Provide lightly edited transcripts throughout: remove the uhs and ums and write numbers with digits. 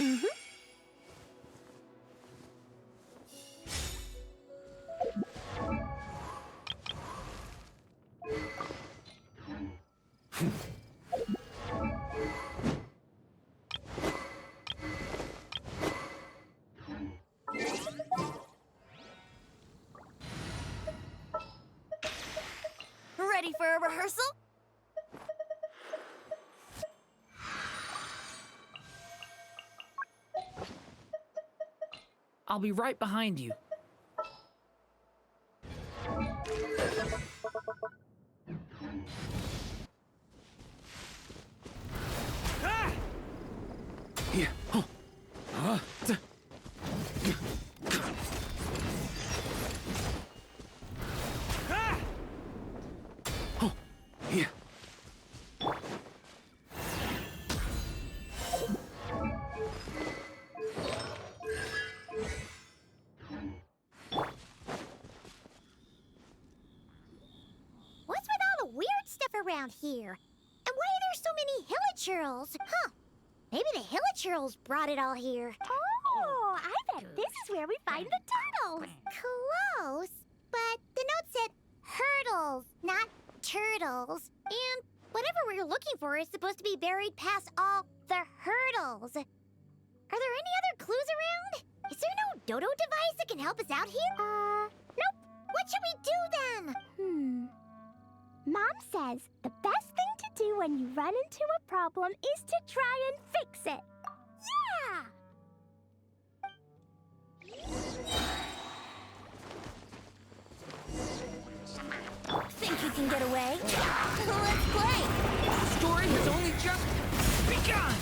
Mm-hmm. Ready for a rehearsal? I'll be right behind you. Ah! Yeah. Oh. Ah! Oh. Yeah. What's with all the weird stuff around here? And why are there so many hilichurls? Huh. Maybe the hilichurls brought it all here. Oh, I bet this is where we find the turtles. Close. But the note said hurdles, not turtles. And whatever we're looking for is supposed to be buried past all the hurdles. Are there any other clues around? Is there no dodo device that can help us out here? Nope. What should we do then? Mom says the best thing to do when you run into a problem is to try and fix it. Yeah! Think you can get away? Let's play! The story has only just begun!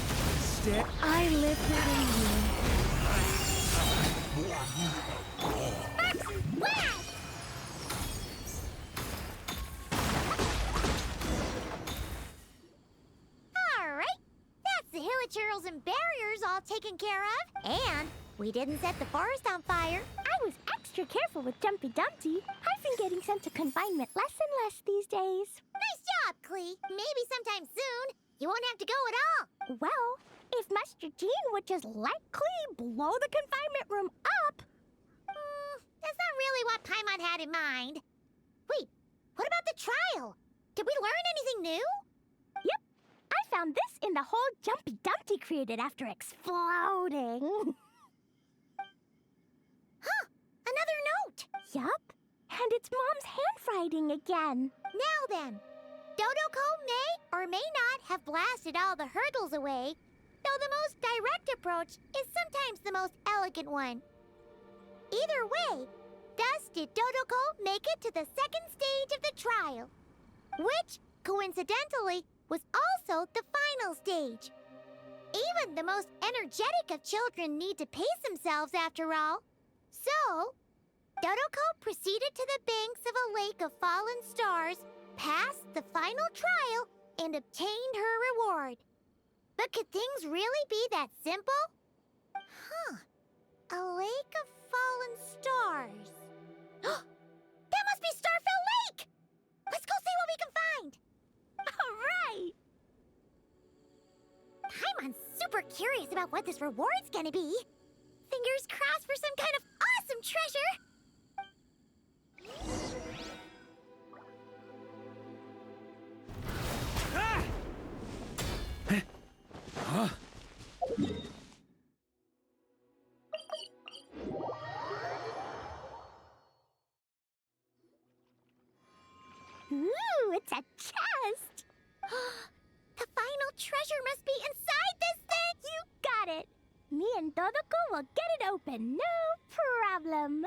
I live within Alright, that's the hilichurls and barriers all taken care of. And we didn't set the forest on fire. I was extra careful with Jumpy Dumpty. I've been getting sent to confinement less and less these days. Nice job, Klee. Maybe sometime soon you won't have to go at all. Well, if Master Jean would just let Klee blow the confinement room up. That's not really what Paimon had in mind. Wait, what about the trial? Did we learn anything new? Yep, I found this in the hole Jumpy Dumpty created after exploding. Huh, another note. Yup, and it's Mom's handwriting again. Now then, Dodoko may or may not have blasted all the hurdles away, though the most direct approach is sometimes the most elegant one. Either way, thus did Dodoko make it to the second stage of the trial, which, coincidentally, was also the final stage. Even the most energetic of children need to pace themselves after all. So, Dodoko proceeded to the banks of a lake of fallen stars, passed the final trial, and obtained her reward. But could things really be that simple? Huh. A lake of fallen stars. That must be Starfell Lake! Let's go see what we can find! All right! Paimon's super curious about what this reward's gonna be. Fingers crossed for some kind of awesome treasure! Ah! Huh? Ooh, it's a chest! The final treasure must be inside this thing! You got it! Me and Dodoko will get it open, no problem.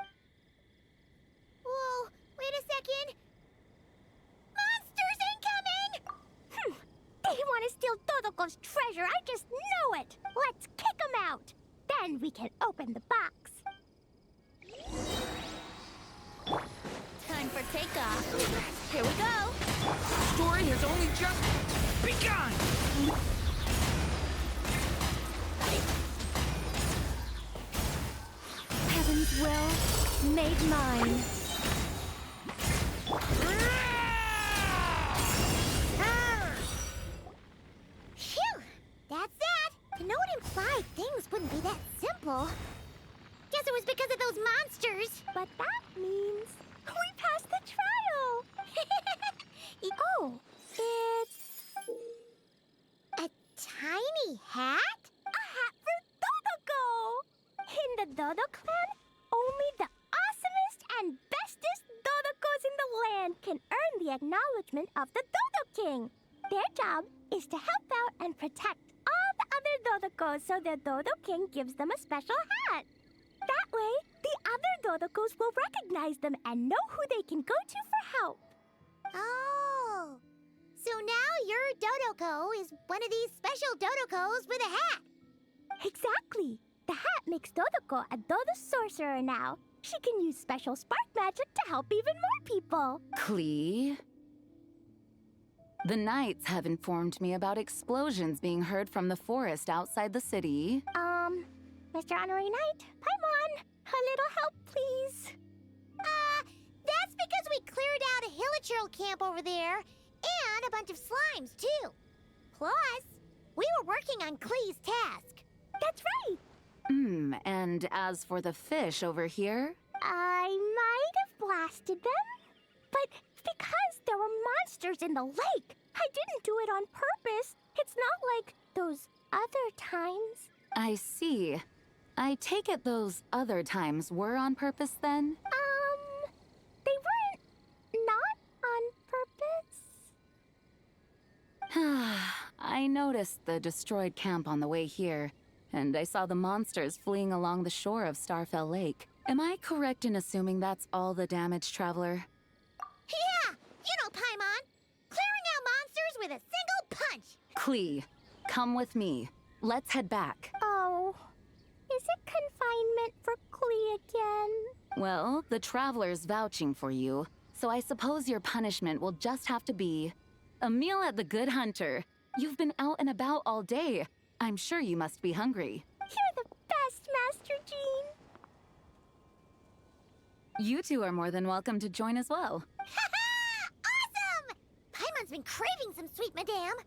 Whoa, wait a second. Monsters incoming! They want to steal Dodoko's treasure, I just know it! Let's kick them out! Then we can open the box. Time for takeoff. Here we go. The story has only just begun! Heaven's will made mine. Phew! That's that! The note implied things wouldn't terrible. Guess it was because of those monsters. But that means we passed the trial. Oh, it's a tiny hat? A hat for Dodoko! In the Dodo clan, only the awesomest and bestest Dodokos in the land can earn the acknowledgement of the Dodo King. Their job is to help out and protect all the other Dodokos so the Dodo King gives them a special hat. That way, the other Dodokos will recognize them and know who they can go to for help. Oh, so now your Dodoko is one of these special Dodokos with a hat. Exactly. The hat makes Dodoko a Dodo sorcerer now. She can use special spark magic to help even more people. Klee? The Knights have informed me about explosions being heard from the forest outside the city. Mr. Honorary Knight, Paimon, a little help, please. That's because we cleared out a hilichurl camp over there, and a bunch of slimes, too. Plus, we were working on Klee's task. That's right. And as for the fish over here? I might have blasted them, but because there were monsters in the lake. I didn't do it on purpose. It's not like those other times. I see. I take it those other times were on purpose then? They weren't not on purpose. I noticed the destroyed camp on the way here, and I saw the monsters fleeing along the shore of Starfell Lake. Am I correct in assuming that's all the damage, Traveler? Yeah! You know, Paimon! Clearing out monsters with a single punch! Klee, come with me. Let's head back. Oh, is it confinement for Klee again? Well, the Traveler's vouching for you, so I suppose your punishment will just have to be a meal at the Good Hunter. You've been out and about all day. I'm sure you must be hungry. You're the best, Master Jean! You two are more than welcome to join as well. Awesome! Paimon's been craving some sweet madame.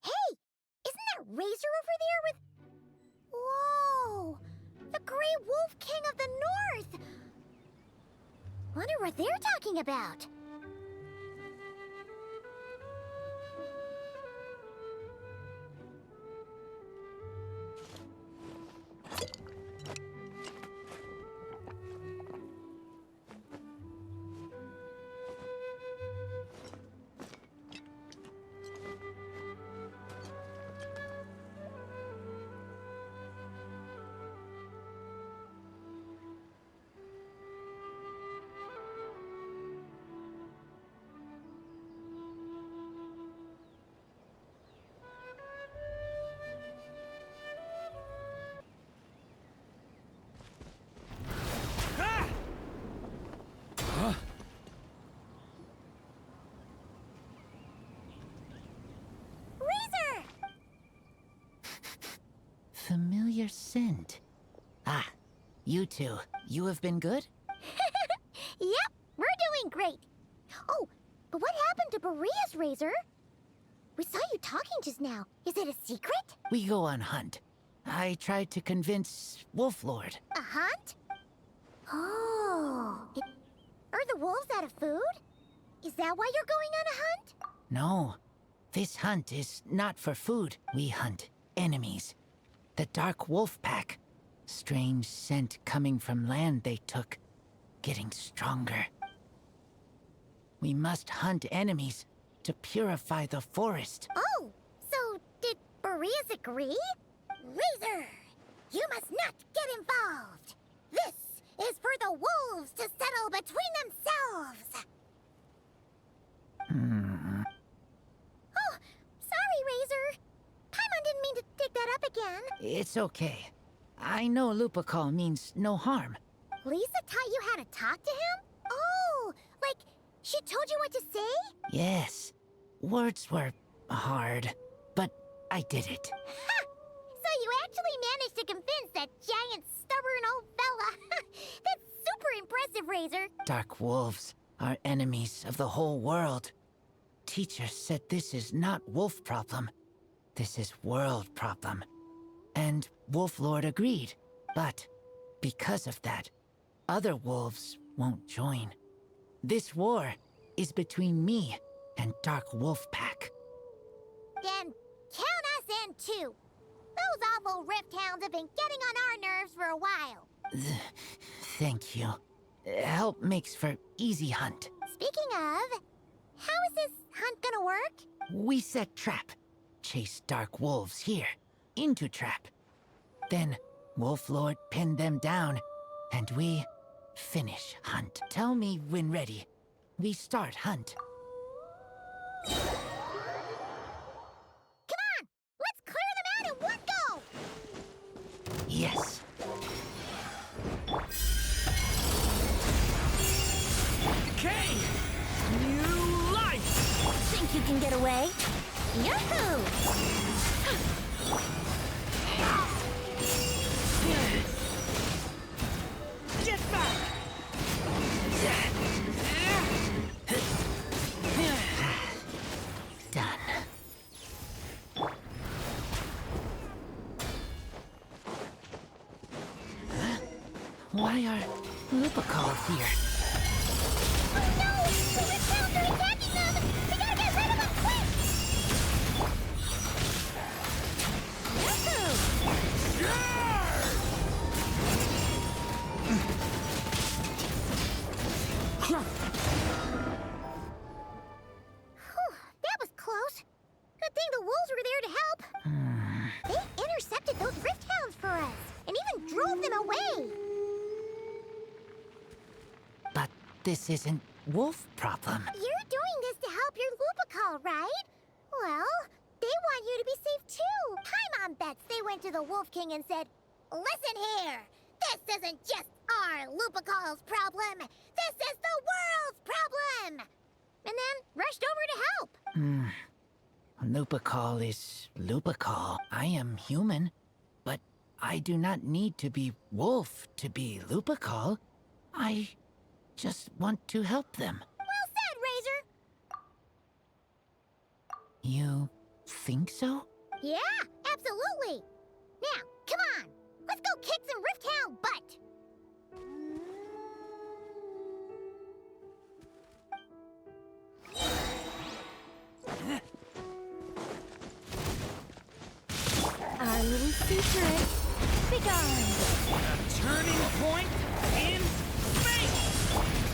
Hey! Isn't that Razor over there with... Whoa! The Grey Wolf King of the North! Wonder what they're talking about. Familiar scent. Ah, you two. You have been good? Yep, we're doing great. Oh, but what happened to Berea's Razor? We saw you talking just now. Is it a secret? We go on hunt. I tried to convince Wolflord. A hunt? Oh. Are the wolves out of food? Is that why you're going on a hunt? No, this hunt is not for food. We hunt enemies. The Dark Wolf Pack. Strange scent coming from land they took. Getting stronger. We must hunt enemies to purify the forest. Oh, so did Boreas agree? Razor, you must not get involved. This is for the wolves to settle between themselves. Oh, sorry, Razor. Paimon didn't mean to dig that up again. It's okay. I know Lupacol means no harm. Lisa taught you how to talk to him? Oh, like she told you what to say? Yes. Words were hard, but I did it. Ha! So you actually managed to convince that giant, stubborn old fella. That's super impressive, Razor. Dark wolves are enemies of the whole world. Teacher said this is not wolf problem. This is world problem. And Wolf Lord agreed. But because of that, other wolves won't join. This war is between me and Dark Wolf Pack. Then count us in too. Those awful rift hounds have been getting on our nerves for a while. Thank you. Help makes for easy hunt. Speaking of, how is this hunt gonna work? We set trap. Chase dark wolves here, into trap. Then Wolf Lord pinned them down, and we finish hunt. Tell me when ready. We start hunt. Come on! Let's clear them out in one go! Yes. Okay! New life! Think you can get away? Yahoo! Get back! Done. Huh? Why are Lupacol here? Oh no! The rift hounds are attacking them! We gotta get rid of them quick! Whew, that was close. Good thing the wolves were there to help. They intercepted those rift hounds for us, and even drove them away. But this isn't wolf problem. You're doing this to help your Lupacol, right? Well, they want you to be safe too. Paimon bets they went to the Wolf King and said, "Listen here, this isn't just our Lupacol's problem. This is the world's problem." And then rushed over to help. Lupacol is Lupacol. I am human, but I do not need to be wolf to be Lupacol. I just want to help them. Well said, Razor. You think so? Yeah, absolutely. Now, come on. Let's go kick some Rift Hound butt. Our little secret. Begone! A turning point in space!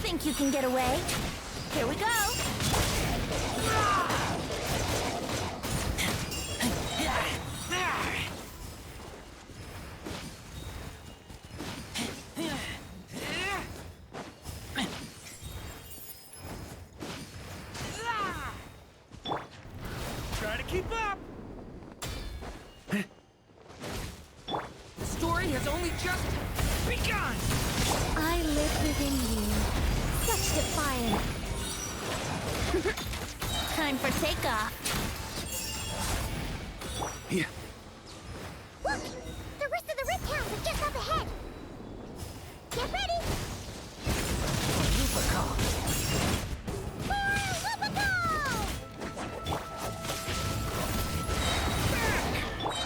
Think you can get away? Here we go! Try to keep up! The story has only just begun! I live within you. Such defiance. Time for takeoff. Yeah. Look! The rest of the Rift Hounds are just up ahead. Get ready! Lupacol.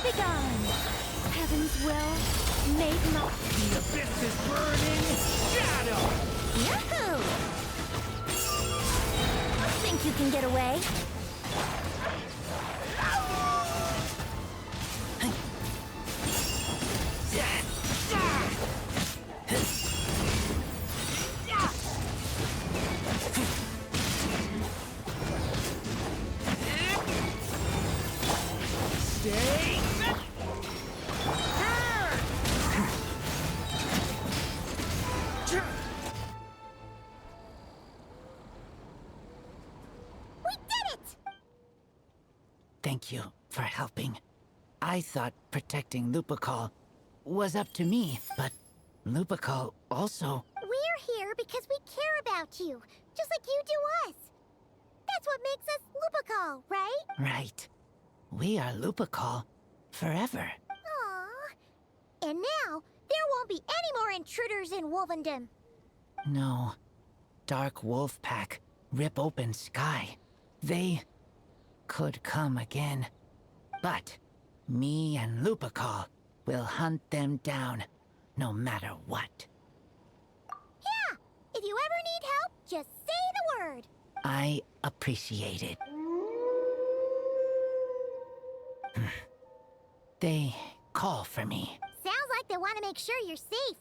Begone! Heaven's will made not. The abyss is burning shadow! Yahoo! Think you can get away? Stay set! We did it! Thank you for helping. I thought protecting Lupacol was up to me, but Lupacol also... We're here because we care about you, just like you do us. That's what makes us Lupacol, right? Right. we are Lupacol forever. Aww. And now, there won't be any more intruders in Wolvendom. No. Dark wolf pack, rip open sky. They could come again. But me and Lupacol will hunt them down, no matter what. Yeah! If you ever need help, just say the word. I appreciate it. They call for me. Sounds like they want to make sure you're safe.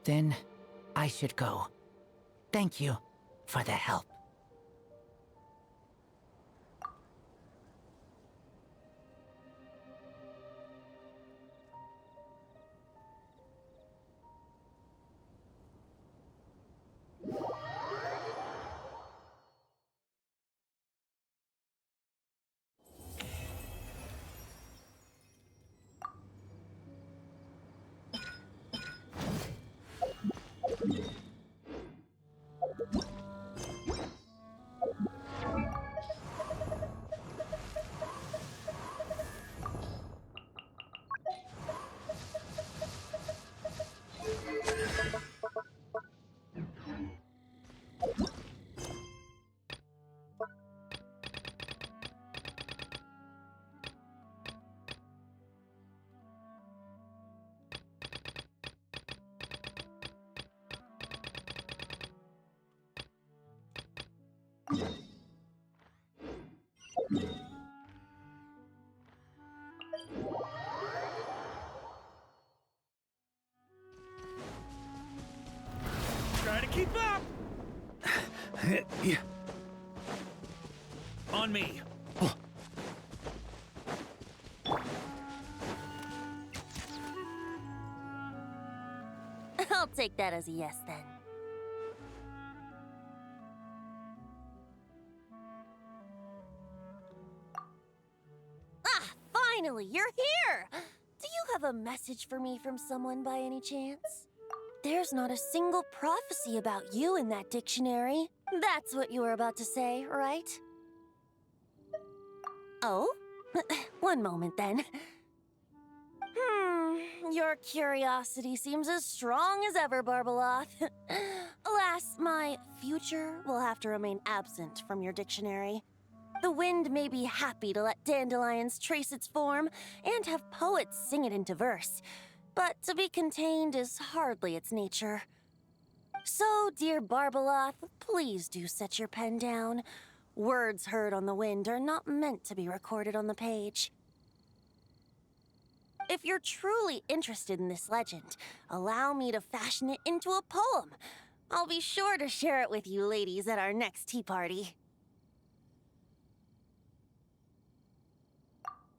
Then I should go. Thank you for the help. Try to keep up! On me. I'll take that as a yes then. Ah, finally, you're here! Do you have a message for me from someone by any chance? There's not a single prophecy about you in that dictionary. That's what you were about to say, right? Oh? One moment then. Your curiosity seems as strong as ever, Barbeloth. Alas, my future will have to remain absent from your dictionary. The wind may be happy to let dandelions trace its form and have poets sing it into verse, but to be contained is hardly its nature. So, dear Barbeloth, please do set your pen down. Words heard on the wind are not meant to be recorded on the page. If you're truly interested in this legend, allow me to fashion it into a poem. I'll be sure to share it with you ladies at our next tea party.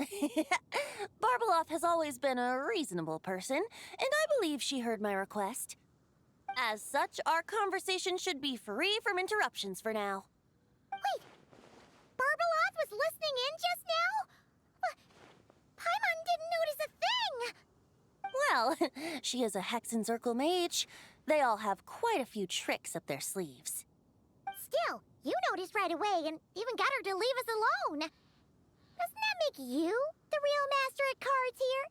Barbeloth has always been a reasonable person, and I believe she heard my request. As such, our conversation should be free from interruptions for now. Wait! Barbeloth was listening in just now? Paimon didn't notice a thing! Well, she is a Hexenzirkel mage. They all have quite a few tricks up their sleeves. Still, you noticed right away and even got her to leave us alone. Doesn't that make you the real master at cards here?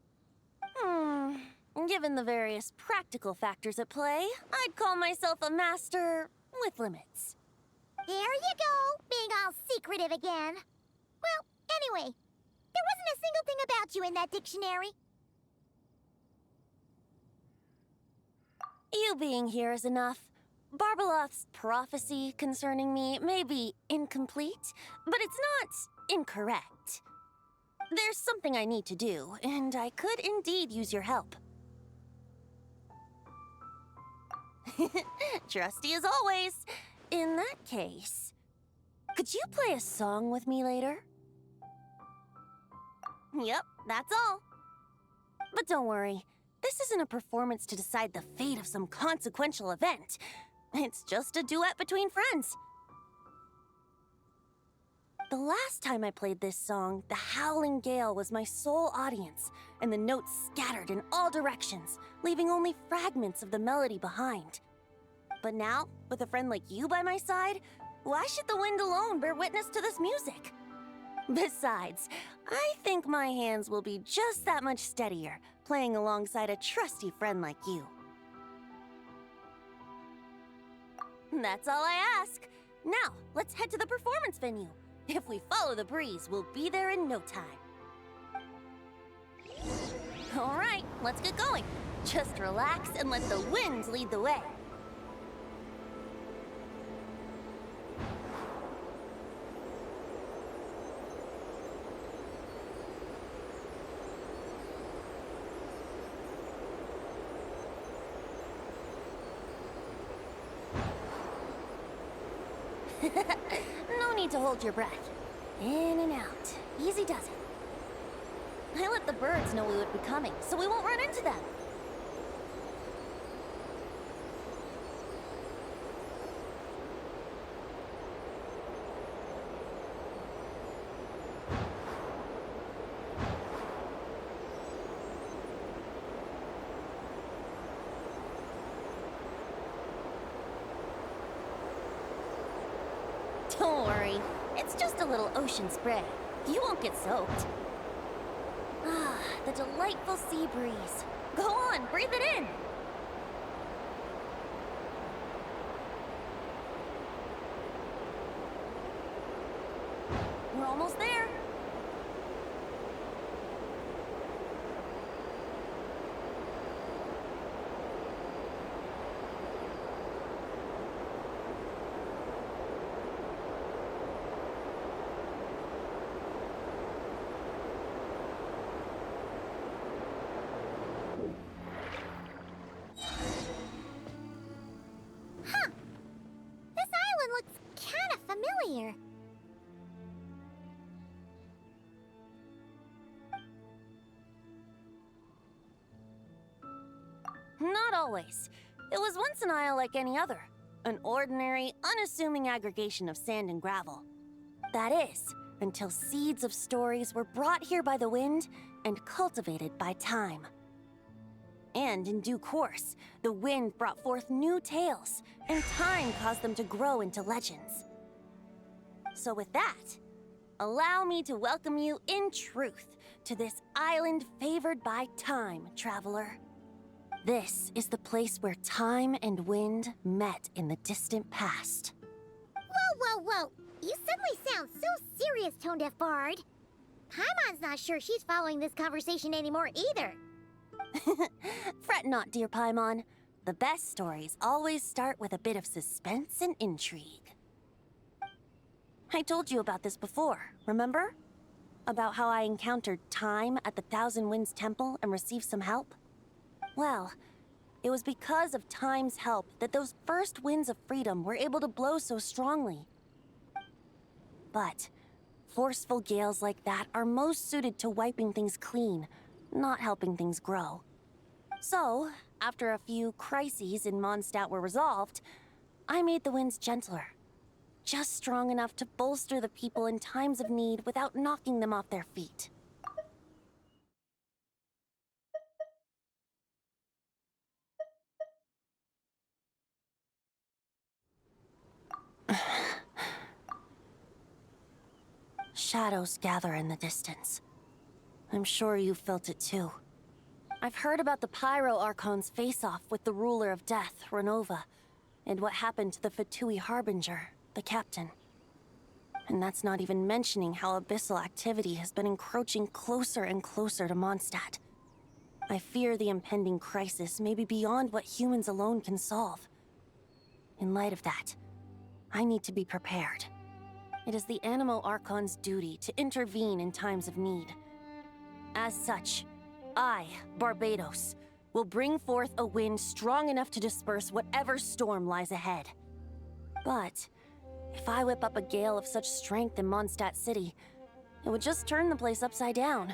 Given the various practical factors at play, I'd call myself a master with limits. There you go, being all secretive again. Well, anyway, there wasn't a single thing about you in that dictionary. You being here is enough. Barbeloth's prophecy concerning me may be incomplete, but it's not incorrect. There's something I need to do, and I could indeed use your help. Trusty as always. In that case, could you play a song with me later? Yep, that's all. But don't worry, this isn't a performance to decide the fate of some consequential event. It's just a duet between friends. The last time I played this song, the howling gale was my sole audience, and the notes scattered in all directions, leaving only fragments of the melody behind. But now, with a friend like you by my side, why should the wind alone bear witness to this music? Besides, I think my hands will be just that much steadier, playing alongside a trusty friend like you. That's all I ask. Now, let's head to the performance venue. If we follow the breeze, we'll be there in no time. All right, let's get going. Just relax and let the winds lead the way. No need to hold your breath. In and out. Easy does it. I let the birds know we would be coming, so we won't run into them. Don't worry. It's just a little ocean spray. You won't get soaked. Ah, the delightful sea breeze. Go on, breathe it in. We're almost there. This island looks kinda familiar. Not always. It was once an isle like any other. An ordinary, unassuming aggregation of sand and gravel. That is, until seeds of stories were brought here by the wind and cultivated by time. And in due course, the wind brought forth new tales, and time caused them to grow into legends. So with that, allow me to welcome you in truth to this island favored by time, traveler. This is the place where time and wind met in the distant past. Whoa. You suddenly sound so serious, Tone Deaf Bard. Paimon's not sure she's following this conversation anymore either. Fret not, dear Paimon. The best stories always start with a bit of suspense and intrigue. I told you about this before, remember? About how I encountered Time at the Thousand Winds Temple and received some help? Well, it was because of Time's help that those first winds of freedom were able to blow so strongly. But forceful gales like that are most suited to wiping things clean, not helping things grow. So, after a few crises in Mondstadt were resolved, I made the winds gentler. Just strong enough to bolster the people in times of need without knocking them off their feet. Shadows gather in the distance. I'm sure you felt it too. I've heard about the Pyro Archon's face-off with the ruler of death, Renova, and what happened to the Fatui Harbinger, the captain. And that's not even mentioning how abyssal activity has been encroaching closer and closer to Mondstadt. I fear the impending crisis may be beyond what humans alone can solve. In light of that, I need to be prepared. It is the Animo Archon's duty to intervene in times of need. As such, I, Barbados, will bring forth a wind strong enough to disperse whatever storm lies ahead. But if I whip up a gale of such strength in Mondstadt City, it would just turn the place upside down.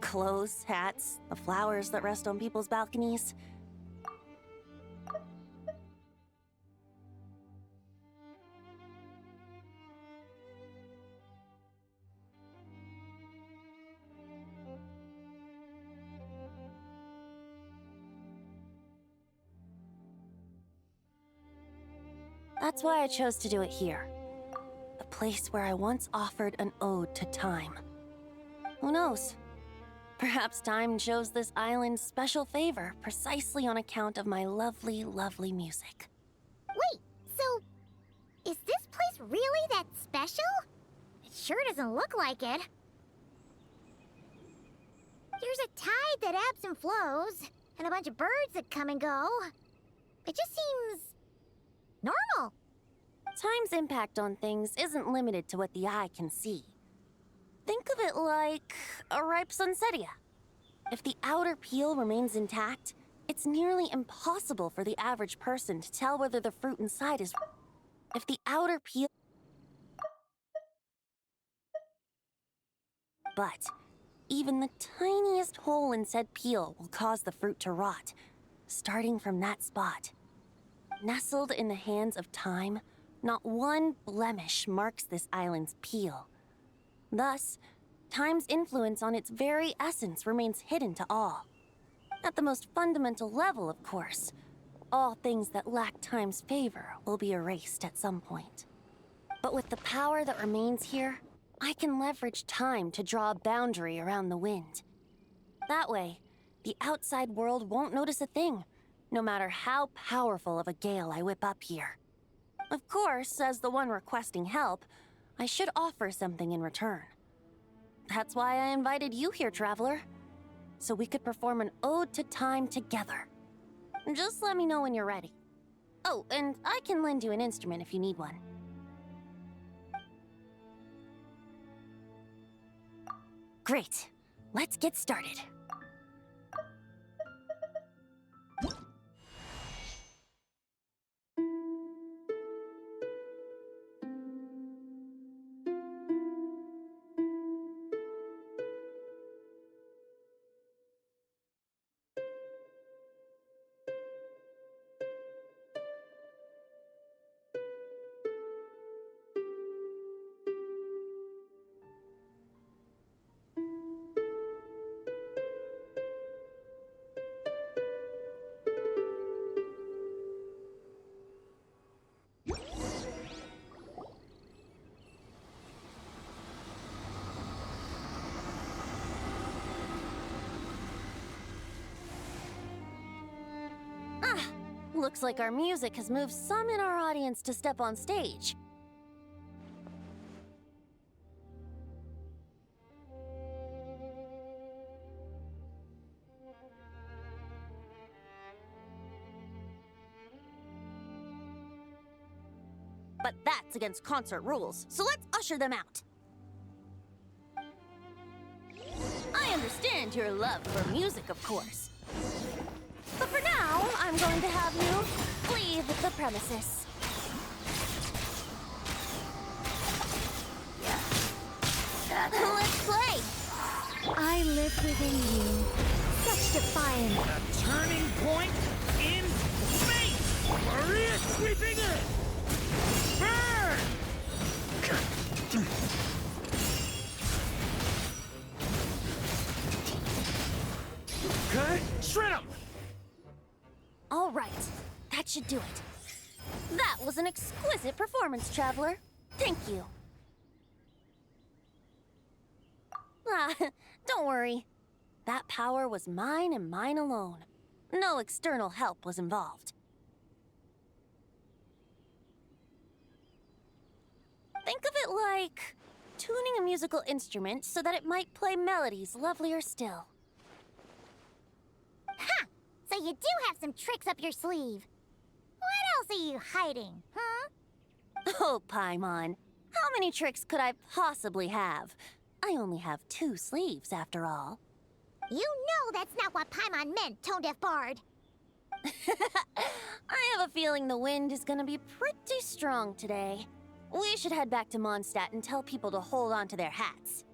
Clothes, hats, the flowers that rest on people's balconies. That's why I chose to do it here. A place where I once offered an ode to time. Who knows? Perhaps time shows this island special favor precisely on account of my lovely, lovely music. Wait, so is this place really that special? It sure doesn't look like it. There's a tide that ebbs and flows, and a bunch of birds that come and go. It just seems normal. Time's impact on things isn't limited to what the eye can see. Think of it like a ripe sunsetia. If the outer peel remains intact, it's nearly impossible for the average person to tell whether the fruit inside is... If the outer peel... But even the tiniest hole in said peel will cause the fruit to rot, starting from that spot. Nestled in the hands of time, not one blemish marks this island's peel. Thus, time's influence on its very essence remains hidden to all. At the most fundamental level, of course, all things that lack time's favor will be erased at some point. But with the power that remains here, I can leverage time to draw a boundary around the wind. That way, the outside world won't notice a thing, no matter how powerful of a gale I whip up here. Of course, as the one requesting help, I should offer something in return. That's why I invited you here, traveler, so we could perform an ode to time together. Just let me know when you're ready. Oh, and I can lend you an instrument if you need one. Great. Let's get started. Looks like our music has moved some in our audience to step on stage. But that's against concert rules, so let's usher them out. I understand your love for music, of course. But for now, I'm going to have you leave the premises. Let's play! I live within you. Such defiance. A turning point in space! Maria sweeping in! Burn! Okay, shred 'em! All right, that should do it. That was an exquisite performance, traveler. Thank you. Don't worry. That power was mine and mine alone. No external help was involved. Think of it like tuning a musical instrument so that it might play melodies lovelier still. Ha! So you do have some tricks up your sleeve. What else are you hiding, huh? Oh, Paimon. How many tricks could I possibly have? I only have 2 sleeves, after all. You know that's not what Paimon meant, tone-deaf bard. I have a feeling the wind is gonna be pretty strong today. We should head back to Mondstadt and tell people to hold on to their hats.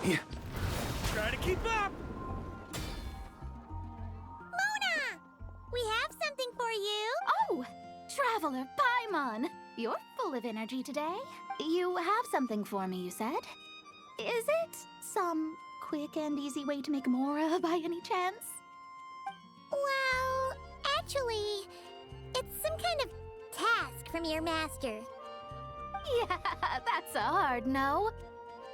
Try to keep up! Mona! We have something for you. Oh, Traveler Paimon. You're full of energy today. You have something for me, you said? Is it some quick and easy way to make Mora by any chance? Well, actually, it's some kind of task from your master. Yeah, that's a hard no.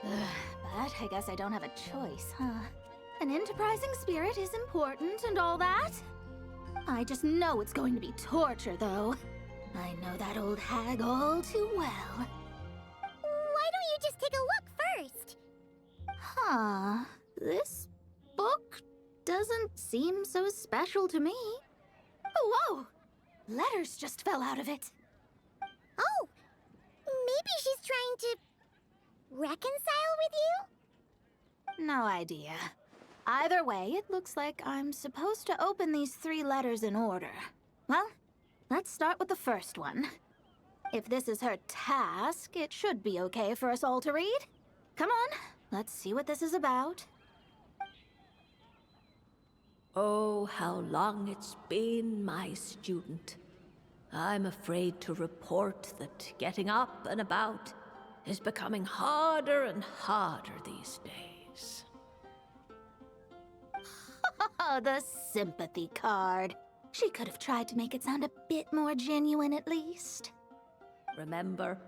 But I guess I don't have a choice, huh? An enterprising spirit is important and all that. I just know it's going to be torture, though. I know that old hag all too well. Why don't you just take a look first? Huh. This book doesn't seem so special to me. Oh, whoa! Letters just fell out of it. Oh, maybe she's trying to reconcile with you? No idea. Either way, it looks like I'm supposed to open these 3 letters in order. Well, let's start with the first one. If this is her task, it should be okay for us all to read. Come on, let's see what this is about. Oh, how long it's been, my student. I'm afraid to report that getting up and about is becoming harder and harder these days. Oh, the sympathy card. She could have tried to make it sound a bit more genuine at least. Remember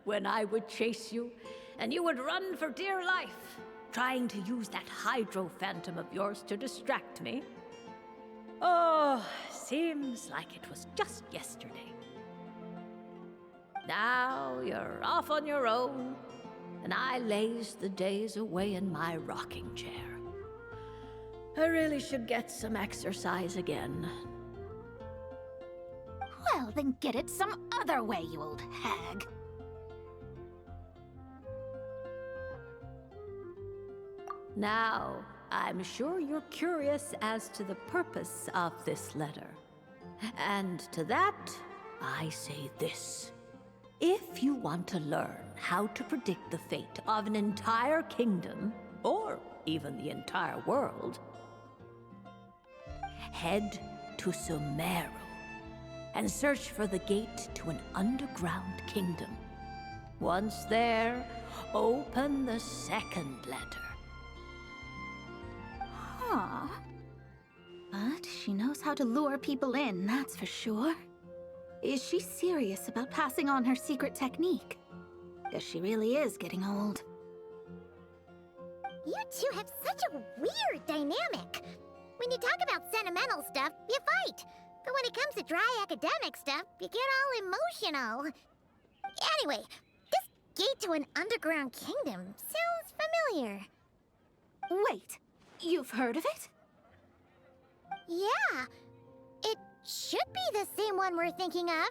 when I would chase you and you would run for dear life, trying to use that hydro phantom of yours to distract me? Oh, seems like it was just yesterday. Now you're off on your own, and I laze the days away in my rocking chair. I really should get some exercise again. Well, then get it some other way, you old hag. Now, I'm sure you're curious as to the purpose of this letter. And to that, I say this. If you want to learn how to predict the fate of an entire kingdom, or even the entire world, head to Sumeru and search for the gate to an underground kingdom. Once there, open the second letter. Huh. But she knows how to lure people in, that's for sure. Is she serious about passing on her secret technique? Guess she really is getting old. You two have such a weird dynamic. When you talk about sentimental stuff, you fight. But when it comes to dry academic stuff, you get all emotional. Anyway, this gate to an underground kingdom sounds familiar. Wait, you've heard of it? Yeah, it should be the same one we're thinking of.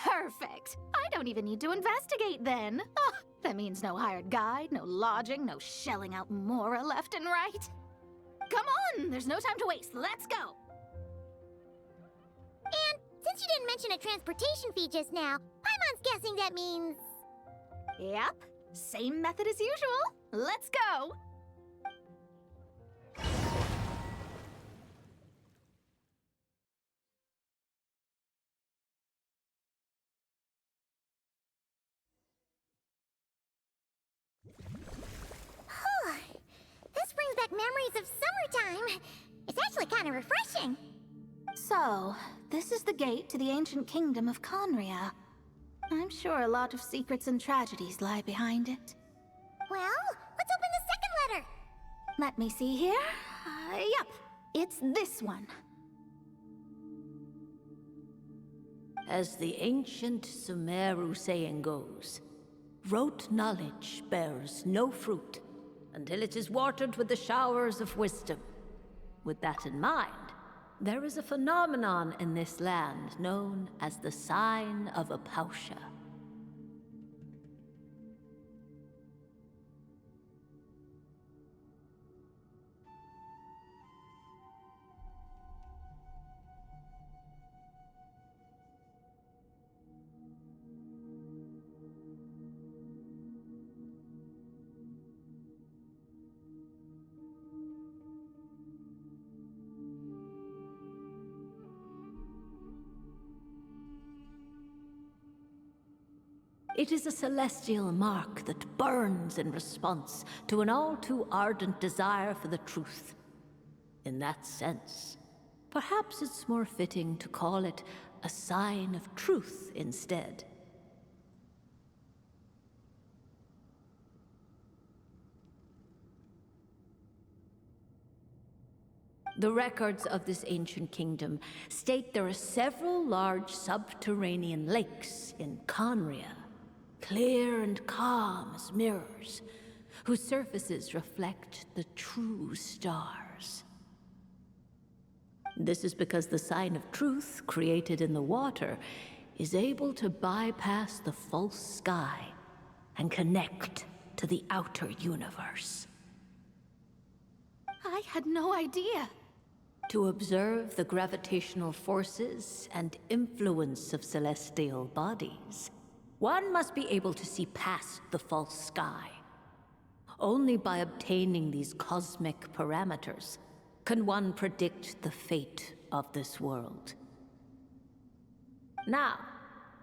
Perfect. I don't even need to investigate then. Oh, that means no hired guide, no lodging, no shelling out Mora left and right. Come on, there's no time to waste. Let's go. And since you didn't mention a transportation fee just now, Paimon's guessing that means... Yep, same method as usual. Let's go. This brings back memories of summertime. It's actually kind of refreshing. So, this is the gate to the ancient kingdom of Conria. I'm sure a lot of secrets and tragedies lie behind it. Well, let's open the second letter. Let me see here. Yep, it's this one. As the ancient Sumeru saying goes, rote knowledge bears no fruit until it is watered with the showers of wisdom. With that in mind, there is a phenomenon in this land known as the Sign of Apausha. It is a celestial mark that burns in response to an all too ardent desire for the truth. In that sense, perhaps it's more fitting to call it a sign of truth instead. The records of this ancient kingdom state there are several large subterranean lakes in Conria, clear and calm as mirrors, whose surfaces reflect the true stars. This is because the sign of truth created in the water is able to bypass the false sky and connect to the outer universe. I had no idea. To observe the gravitational forces and influence of celestial bodies, one must be able to see past the false sky. Only by obtaining these cosmic parameters can one predict the fate of this world. Now,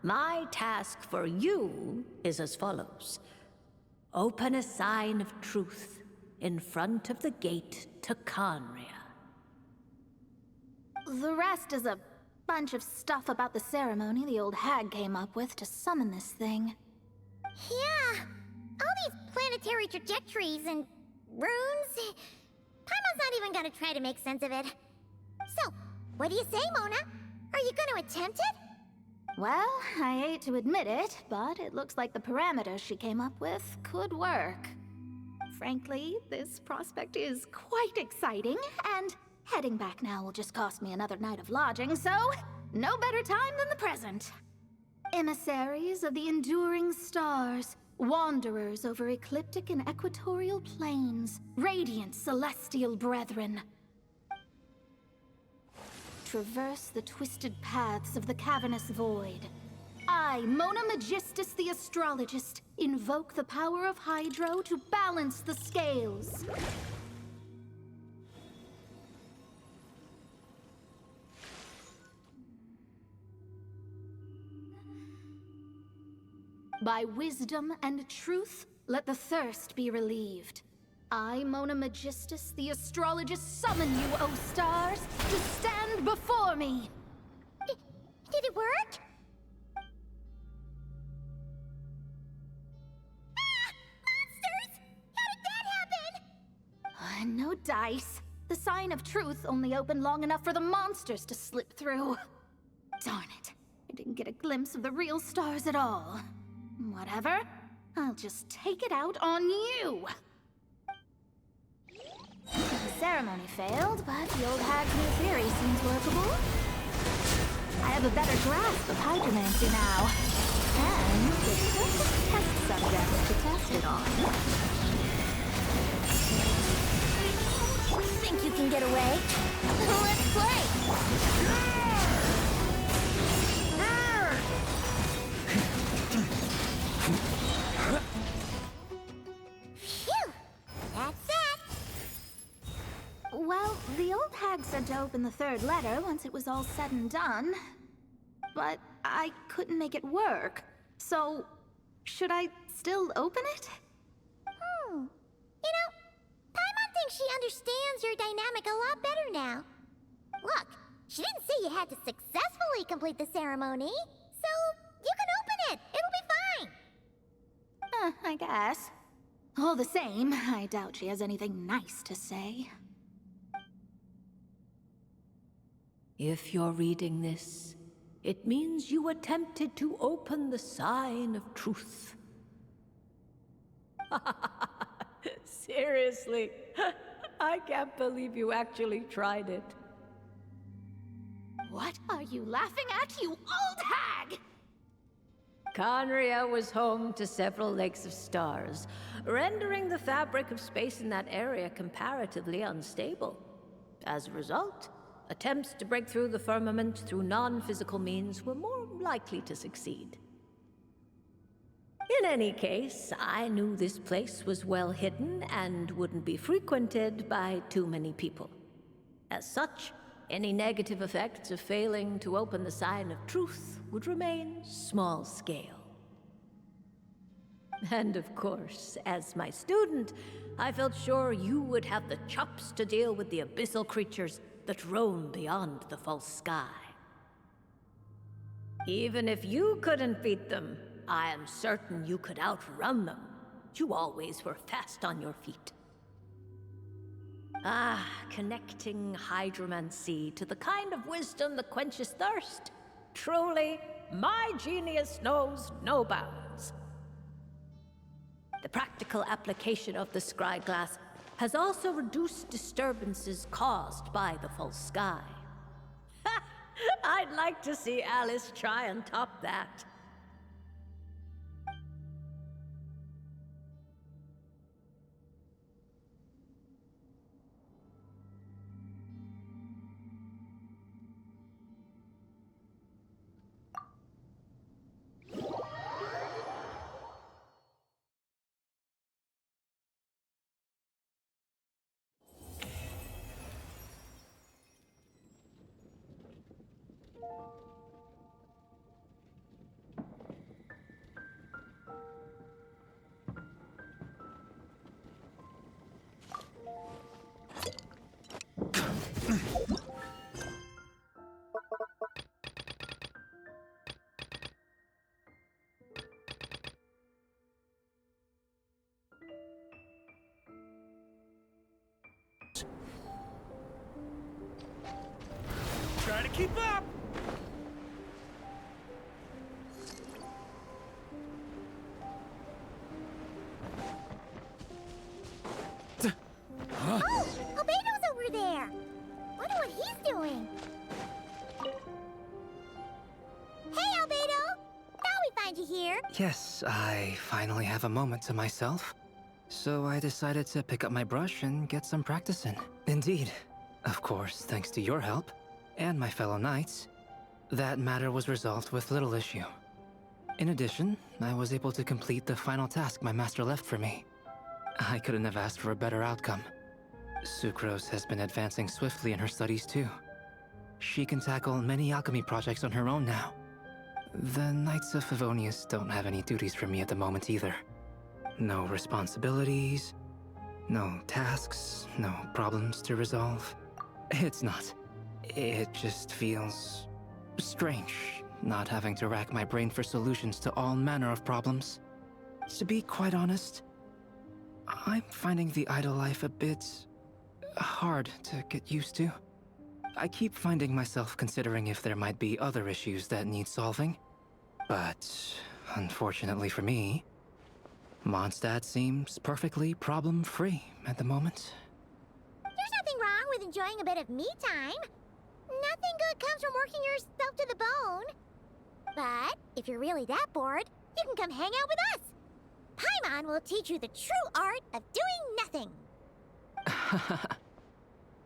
my task for you is as follows. Open a sign of truth in front of the gate to Conria. The rest is a bunch of stuff about the ceremony the old hag came up with to summon this thing. Yeah, all these planetary trajectories and runes. Paimon's not even gonna try to make sense of it. So, what do you say, Mona? Are you gonna attempt it? Well, I hate to admit it, but it looks like the parameters she came up with could work. Frankly, this prospect is quite exciting, and heading back now will just cost me another night of lodging, so no better time than the present. Emissaries of the enduring stars, wanderers over ecliptic and equatorial planes, radiant celestial brethren. Traverse the twisted paths of the cavernous void. I, Mona Magistus the Astrologist, invoke the power of Hydro to balance the scales. By wisdom and truth, let the thirst be relieved. I, Mona Magistus, the Astrologist, summon you, O stars, to stand before me! Did it work? Ah! Monsters! How did that happen? No dice. The sign of truth only opened long enough for the monsters to slip through. Darn it. I didn't get a glimpse of the real stars at all. Whatever. I'll just take it out on you! The ceremony failed, but the old hag's new theory seems workable. I have a better grasp of hydromancy now. And the perfect test subject to test it on. Think you can get away? Let's play! Phew! That's it! Well, the old hag said to open the third letter once it was all said and done. But I couldn't make it work. So, should I still open it? You know, Paimon thinks she understands your dynamic a lot better now. Look, she didn't say you had to successfully complete the ceremony, so you can open it. It'll be fine. I guess. All the same, I doubt she has anything nice to say. If you're reading this, it means you attempted to open the sign of truth. Seriously, I can't believe you actually tried it. What are you laughing at, you old hag? Conria was home to several lakes of stars, rendering the fabric of space in that area comparatively unstable. As a result, attempts to break through the firmament through non-physical means were more likely to succeed. In any case, I knew this place was well hidden and wouldn't be frequented by too many people. As such, any negative effects of failing to open the sign of truth would remain small scale. And of course, as my student, I felt sure you would have the chops to deal with the abyssal creatures that roam beyond the false sky. Even if you couldn't beat them, I am certain you could outrun them. You always were fast on your feet. Ah, connecting hydromancy to the kind of wisdom that quenches thirst. Truly, my genius knows no bounds. The practical application of the scry glass has also reduced disturbances caused by the false sky. I'd like to see Alice try and top that. Try to keep up! Oh, Albedo's over there. Wonder what he's doing. Hey, Albedo! Thought we find you here. Yes, I finally have a moment to myself. So I decided to pick up my brush and get some practice in. Indeed. Of course, thanks to your help, and my fellow knights, that matter was resolved with little issue. In addition, I was able to complete the final task my master left for me. I couldn't have asked for a better outcome. Sucrose has been advancing swiftly in her studies too. She can tackle many alchemy projects on her own now. The Knights of Favonius don't have any duties for me at the moment either. No responsibilities, no tasks, no problems to resolve. It's not. It just feels strange, not having to rack my brain for solutions to all manner of problems. To be quite honest, I'm finding the idle life a bit hard to get used to. I keep finding myself considering if there might be other issues that need solving. But unfortunately for me, Mondstadt seems perfectly problem-free at the moment. There's nothing wrong with enjoying a bit of me time. Nothing good comes from working yourself to the bone. But if you're really that bored, you can come hang out with us. Paimon will teach you the true art of doing nothing.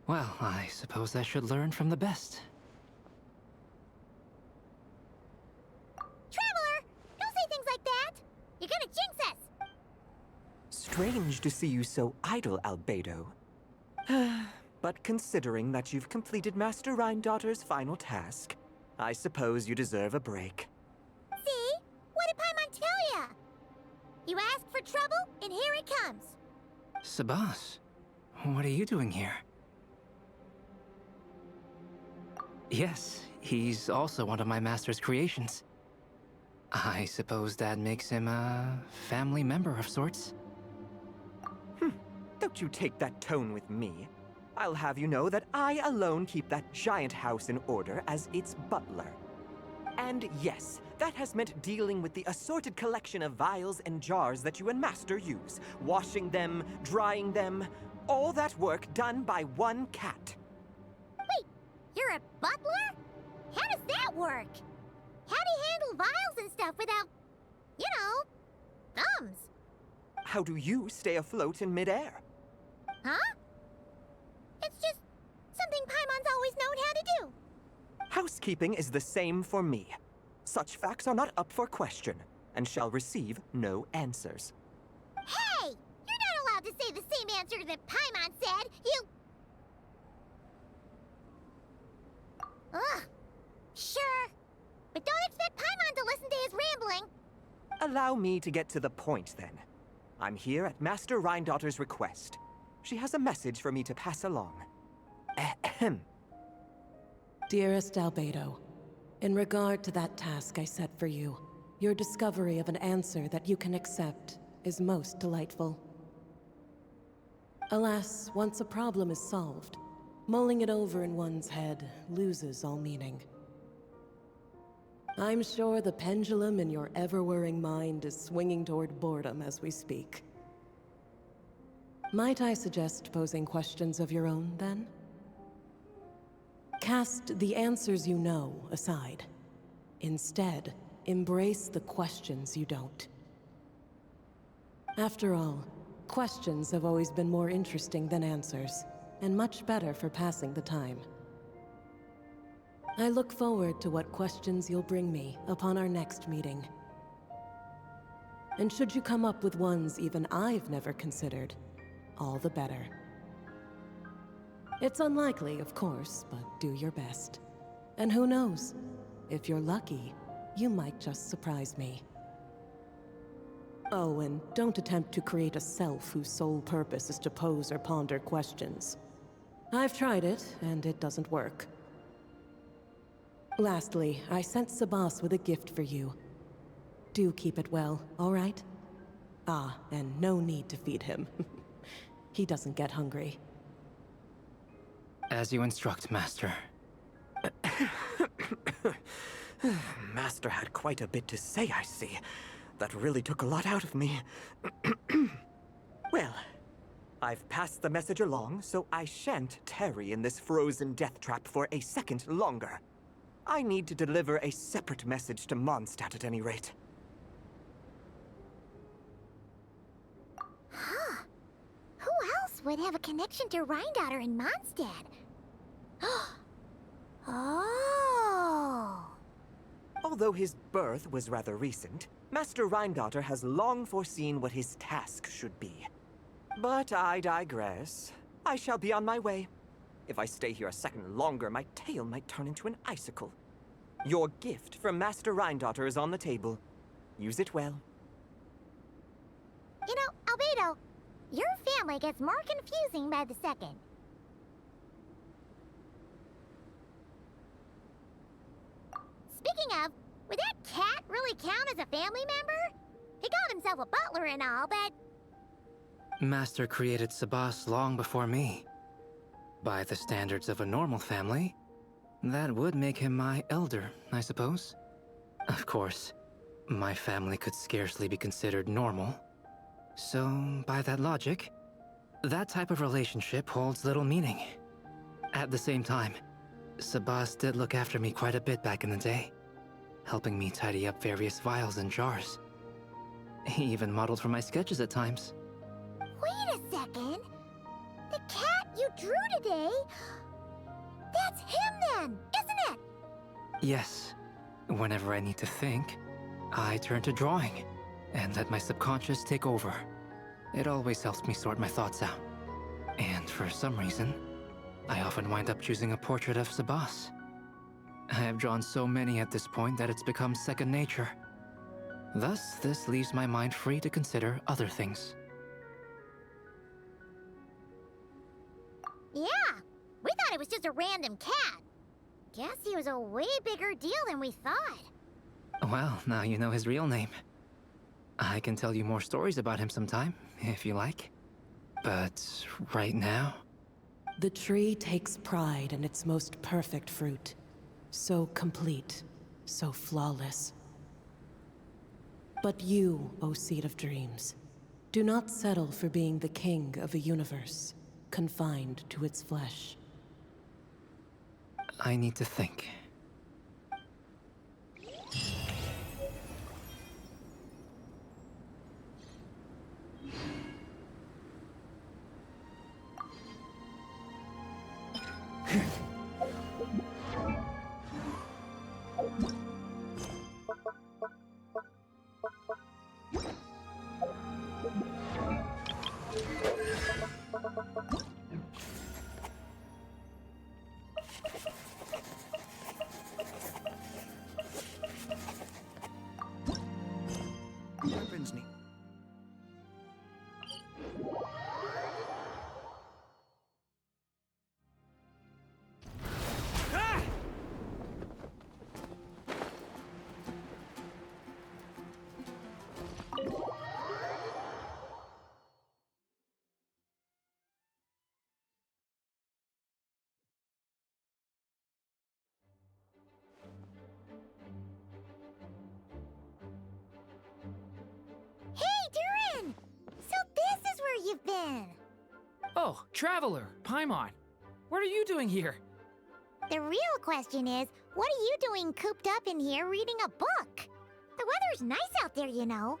Well, I suppose I should learn from the best. Traveler, don't say things like that. You're gonna jinx us. Strange to see you so idle, Albedo. But considering that you've completed Master Rhindaughter's final task, I suppose you deserve a break. See? What did Paimon tell ya? You asked for trouble, and here it comes. Sabas, what are you doing here? Yes, he's also one of my master's creations. I suppose that makes him a family member of sorts. Don't you take that tone with me. I'll have you know that I alone keep that giant house in order as its butler. And yes, that has meant dealing with the assorted collection of vials and jars that you and Master use, washing them, drying them, all that work done by one cat. Wait, you're a butler? How does that work? How do you handle vials and stuff without, you know, thumbs? How do you stay afloat in midair? Huh? It's just something Paimon's always known how to do. Housekeeping is the same for me. Such facts are not up for question, and shall receive no answers. Hey! You're not allowed to say the same answer that Paimon said! You... Ugh. Sure. But don't expect Paimon to listen to his rambling. Allow me to get to the point, then. I'm here at Master Rhindaughter's request. She has a message for me to pass along. Ahem. Dearest Albedo, in regard to that task I set for you, your discovery of an answer that you can accept is most delightful. Alas, once a problem is solved, mulling it over in one's head loses all meaning. I'm sure the pendulum in your ever-whirring mind is swinging toward boredom as we speak. Might I suggest posing questions of your own, then? Cast the answers you know aside. Instead, embrace the questions you don't. After all, questions have always been more interesting than answers, and much better for passing the time. I look forward to what questions you'll bring me upon our next meeting. And should you come up with ones even I've never considered, all the better. It's unlikely, of course, but do your best. And who knows? If you're lucky, you might just surprise me. Oh, and don't attempt to create a self whose sole purpose is to pose or ponder questions. I've tried it, and it doesn't work. Lastly, I sent Sabas with a gift for you. Do keep it well, all right? Ah, and no need to feed him. He doesn't get hungry. As you instruct, Master. Master had quite a bit to say, I see. That really took a lot out of me. Well, I've passed the message along, so I shan't tarry in this frozen death trap for a second longer. I need to deliver a separate message to Mondstadt at any rate. Huh. Who else would have a connection to Rhindaughter and Mondstadt? Oh! Although his birth was rather recent, Master Rhindaughter has long foreseen what his task should be. But I digress. I shall be on my way. If I stay here a second longer, my tail might turn into an icicle. Your gift from Master Rhindaughter is on the table. Use it well. You know, Albedo, your family gets more confusing by the second. Speaking of, would that cat really count as a family member? He called himself a butler and all, but... Master created Sabas long before me. By the standards of a normal family, that would make him my elder, I suppose. Of course, my family could scarcely be considered normal. So, by that logic, that type of relationship holds little meaning. At the same time, Sabas did look after me quite a bit back in the day, helping me tidy up various vials and jars. He even modeled for my sketches at times. Wait a second! The cat you drew today... That's him then, isn't it? Yes. Whenever I need to think, I turn to drawing, and let my subconscious take over. It always helps me sort my thoughts out. And for some reason, I often wind up choosing a portrait of Sabas. I have drawn so many at this point that it's become second nature. Thus, this leaves my mind free to consider other things. Yeah, we thought it was just a random cat. Guess he was a way bigger deal than we thought. Well, now you know his real name. I can tell you more stories about him sometime, if you like. But right now... The tree takes pride in its most perfect fruit. So complete, so flawless. But you, O Seed of Dreams, do not settle for being the king of a universe, confined to its flesh. I need to think. Weapons need. Ah! Hey, Durin! So this is where you've been. Oh, Traveler, Paimon. What are you doing here? The real question is, what are you doing cooped up in here reading a book? The weather's nice out there, you know.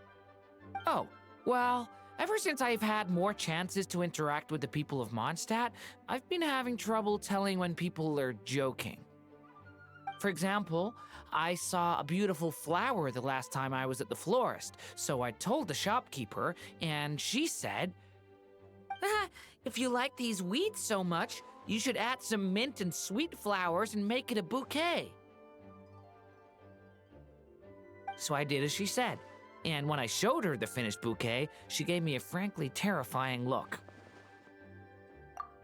Oh, well, ever since I've had more chances to interact with the people of Mondstadt, I've been having trouble telling when people are joking. For example, I saw a beautiful flower the last time I was at the florist, so I told the shopkeeper, and she said, if you like these weeds so much, you should add some mint and sweet flowers and make it a bouquet. So I did as she said, and when I showed her the finished bouquet, she gave me a frankly terrifying look.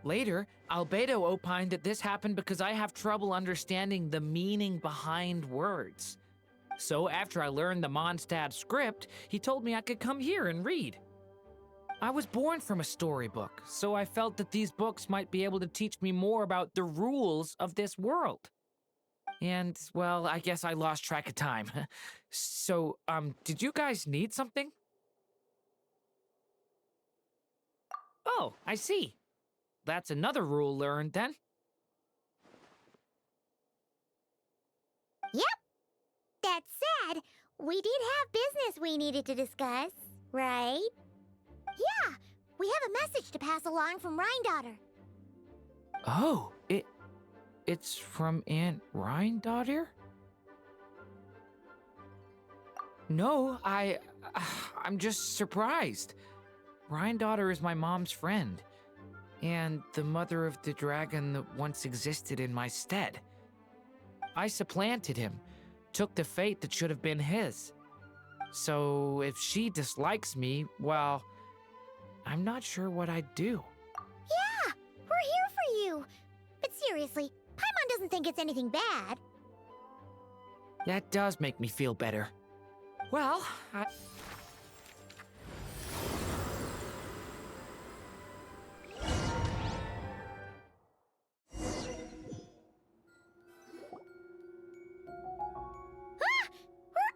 Later, Albedo opined that this happened because I have trouble understanding the meaning behind words. So after I learned the Mondstadt script, he told me I could come here and read. I was born from a storybook, so I felt that these books might be able to teach me more about the rules of this world. And, well, I guess I lost track of time. So, did you guys need something? Oh, I see. That's another rule learned, then. Yep. That said, we did have business we needed to discuss, right? Yeah, we have a message to pass along from Rhindaughter. Oh, it's from Aunt Rhindaughter? No, I'm just surprised. Rhindaughter is my mom's friend, and the mother of the dragon that once existed in my stead. I supplanted him, took the fate that should have been his. So if she dislikes me, well, I'm not sure what I'd do. Yeah, we're here for you. But seriously, Paimon doesn't think it's anything bad. That does make me feel better. Well, Where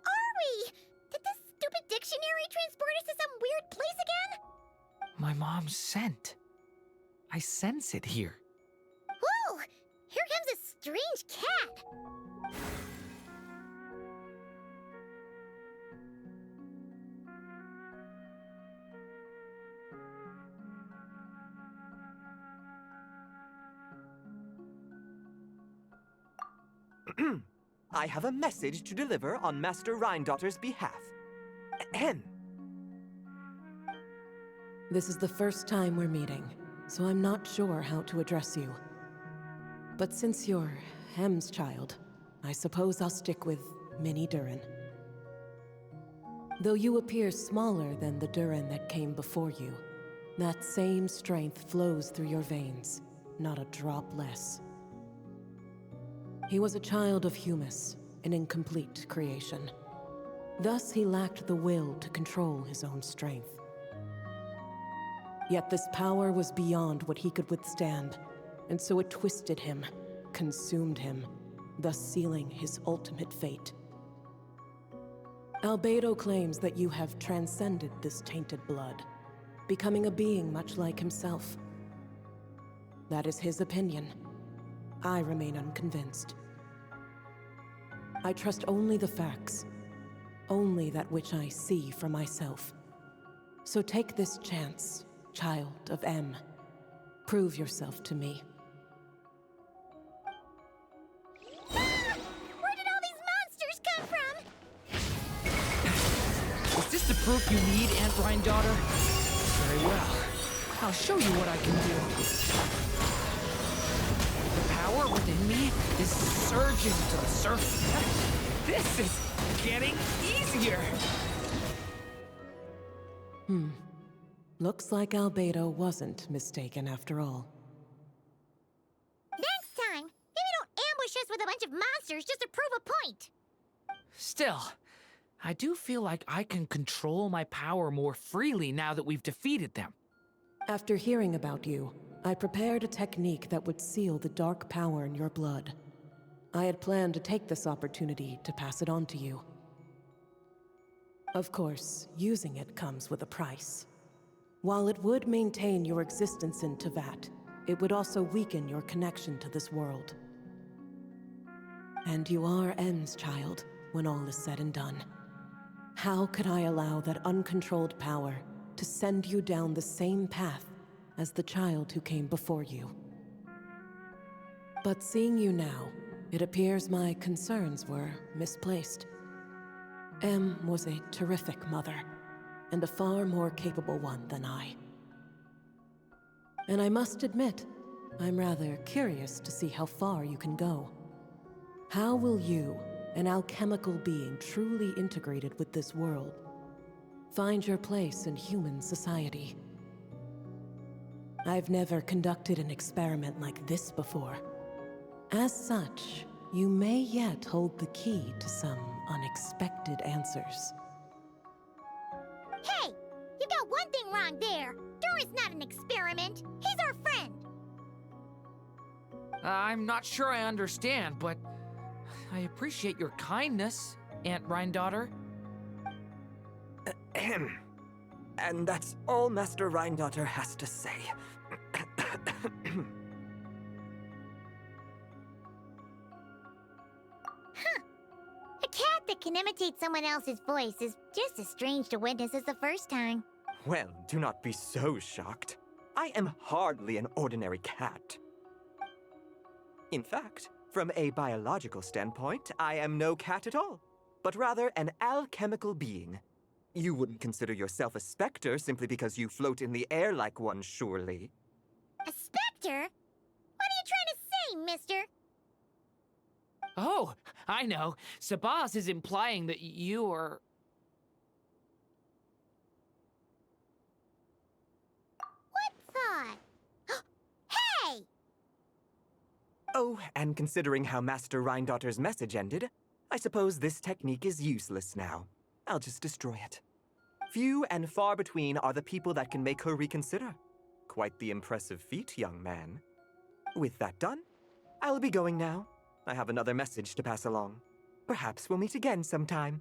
are we? Did this stupid dictionary transport us to some weird place again? my mom's scent. I sense it here. Whoa! Here comes a strange cat. I have a message to deliver on Master Rhindaughter's behalf. Ahem. This is the first time we're meeting, so I'm not sure how to address you. But since you're Hem's child, I suppose I'll stick with Mini Durin. Though you appear smaller than the Durin that came before you, that same strength flows through your veins, not a drop less. He was a child of Humus, an incomplete creation. Thus, he lacked the will to control his own strength. Yet this power was beyond what he could withstand, and so it twisted him, consumed him, thus sealing his ultimate fate. Albedo claims that you have transcended this tainted blood, becoming a being much like himself. That is his opinion. I remain unconvinced. I trust only the facts, only that which I see for myself. So take this chance, child of M. Prove yourself to me. Where did all these monsters come from? Is this the proof you need, Aunt Rhindaughter? Very well. I'll show you what I can do. The power within me is surging to the surface. This is getting easier. Looks like Albedo wasn't mistaken after all. Next time, maybe don't ambush us with a bunch of monsters just to prove a point. Still, I do feel like I can control my power more freely now that we've defeated them. After hearing about you, I prepared a technique that would seal the dark power in your blood. I had planned to take this opportunity to pass it on to you. Of course, using it comes with a price. While it would maintain your existence in Tevat, it would also weaken your connection to this world. And you are M's child, when all is said and done. How could I allow that uncontrolled power to send you down the same path as the child who came before you? But seeing you now, it appears my concerns were misplaced. M was a terrific mother, and a far more capable one than I. And I must admit, I'm rather curious to see how far you can go. How will you, an alchemical being truly integrated with this world, find your place in human society? I've never conducted an experiment like this before. As such, you may yet hold the key to some unexpected answers. Hey, you got one thing wrong there. Durin's not an experiment. He's our friend. I'm not sure I understand, but I appreciate your kindness, Aunt Rhindaughter. Ahem. And that's all Master Rhindaughter has to say. A cat that can imitate someone else's voice is just as strange to witness as the first time. Well, do not be so shocked. I am hardly an ordinary cat. In fact, from a biological standpoint, I am no cat at all, but rather an alchemical being. You wouldn't consider yourself a specter simply because you float in the air like one, surely. A specter? What are you trying to say, mister? Oh, I know. Sabaz is implying that you are... What thought? Hey! Oh, and considering how Master Rhindaughter's message ended, I suppose this technique is useless now. I'll just destroy it. Few and far between are the people that can make her reconsider. Quite the impressive feat, young man. With that done, I'll be going now. I have another message to pass along. Perhaps we'll meet again sometime.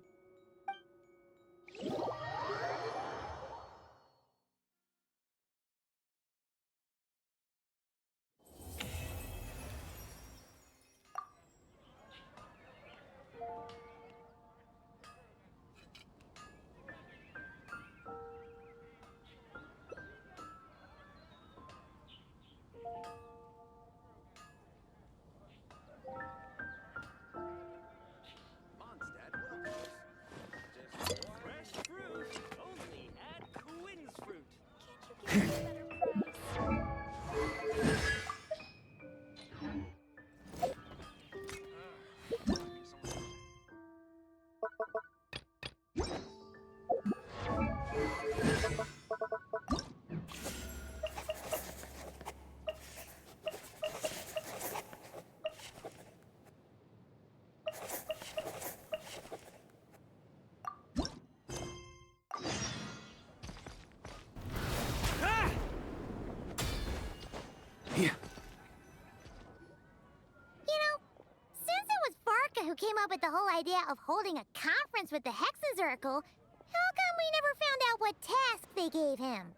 Who came up with the whole idea of holding a conference with the Hexazircle, how come we never found out what task they gave him?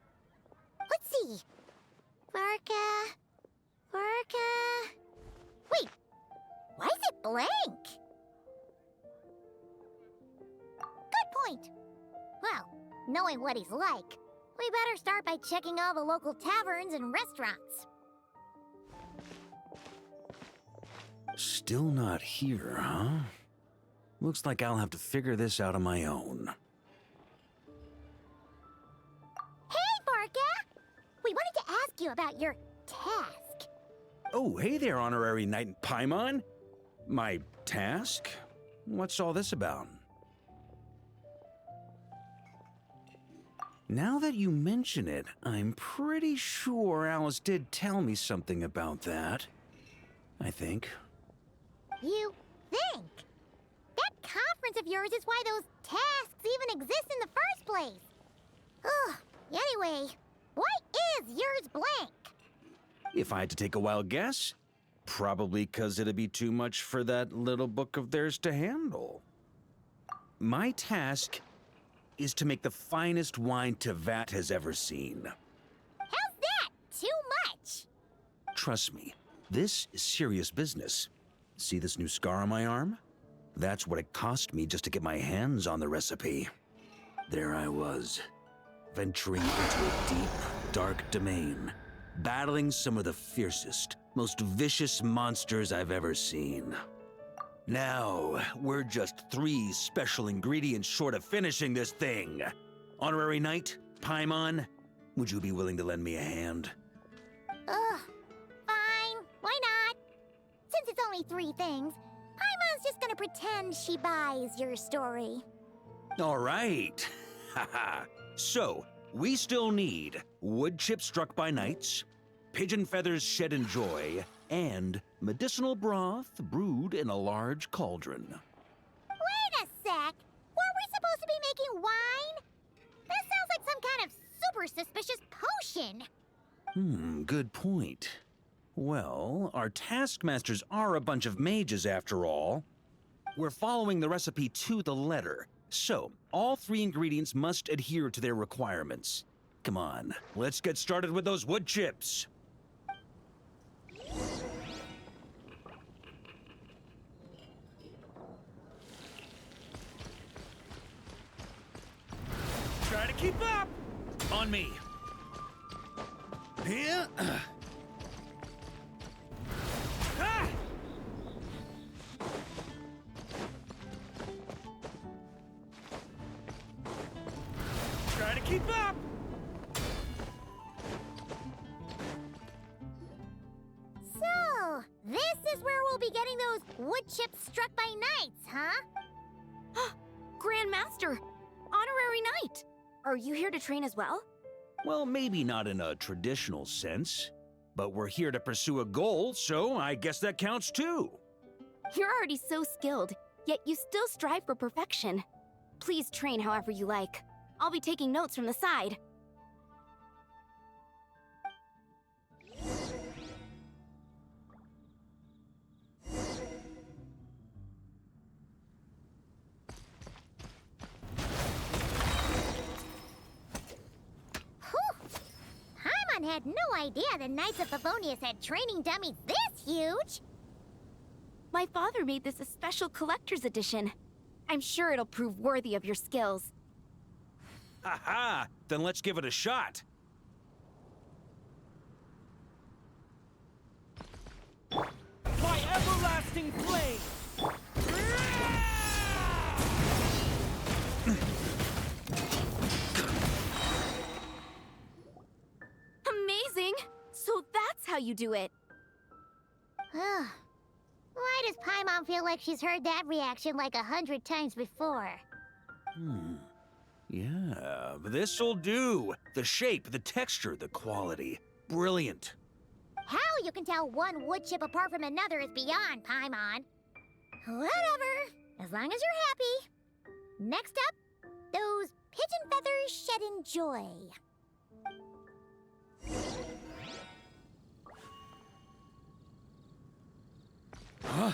Let's see. Varka... Wait, why is it blank? Good point. Well, knowing what he's like, we better start by checking all the local taverns and restaurants. Still not here, huh? Looks like I'll have to figure this out on my own. Hey, Varka! We wanted to ask you about your task. Oh, hey there, Honorary Knight in Paimon. My task? What's all this about? Now that you mention it, I'm pretty sure Alice did tell me something about that. I think. You think? That conference of yours is why those tasks even exist in the first place. Ugh. Anyway, why is yours blank? If I had to take a wild guess, probably 'cause it'd be too much for that little book of theirs to handle. My task is to make the finest wine Tevat has ever seen. How's that? Too much? Trust me, this is serious business. See this new scar on my arm? That's what it cost me just to get my hands on the recipe. There I was, venturing into a deep, dark domain, battling some of the fiercest, most vicious monsters I've ever seen. Now, we're just 3 special ingredients short of finishing this thing. Honorary Knight, Paimon, would you be willing to lend me a hand? Ugh. Fine. Why not? Since it's only 3 things, Paimon's just gonna pretend she buys your story. All right. Haha. So, we still need wood chips struck by knights, pigeon feathers shed in joy, and medicinal broth brewed in a large cauldron. Wait a sec! Were we supposed to be making wine? That sounds like some kind of super suspicious potion. Good point. Well, our taskmasters are a bunch of mages after all. We're following the recipe to the letter, so all 3 ingredients must adhere to their requirements. Come on, let's get started with those wood chips. Try to keep up! On me. Here. Ah! Try to keep up! So, this is where we'll be getting those wood chips struck by knights, huh? Grandmaster! Honorary Knight! Are you here to train as well? Well, maybe not in a traditional sense, but we're here to pursue a goal, so I guess that counts too. You're already so skilled, yet you still strive for perfection. Please train however you like. I'll be taking notes from the side. Paimon had no idea the Knights of Favonius had training dummies this huge! My father made this a special collector's edition. I'm sure it'll prove worthy of your skills. Ha-ha! Then let's give it a shot. My everlasting flame! Amazing! So that's how you do it. Why does Paimon feel like she's heard that reaction like 100 times before? Yeah, this'll do. The shape, the texture, the quality. Brilliant. How you can tell one wood chip apart from another is beyond, Paimon. Whatever, as long as you're happy. Next up, those pigeon feathers shed in joy. Huh?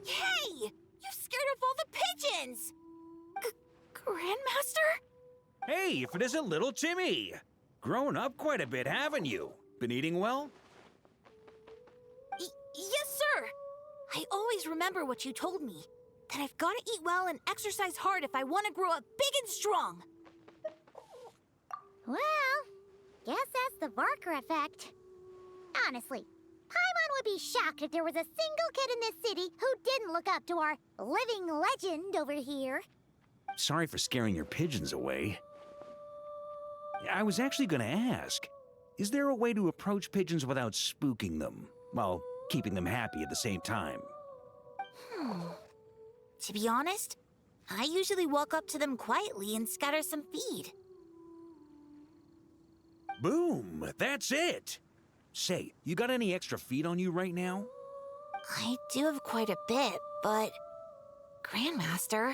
Hey! You scared off all the pigeons! Grandmaster? Hey, if it isn't little Timmy! Grown up quite a bit, haven't you? Been eating well? Yes, sir! I always remember what you told me. That I've gotta eat well and exercise hard if I want to grow up big and strong. Well, guess that's the Varka effect. Honestly, Paimon would be shocked if there was a single kid in this city who didn't look up to our living legend over here. Sorry for scaring your pigeons away. I was actually gonna ask, is there a way to approach pigeons without spooking them, while keeping them happy at the same time? To be honest, I usually walk up to them quietly and scatter some feed. Boom! That's it! Say, you got any extra feed on you right now? I do have quite a bit, but... Grandmaster,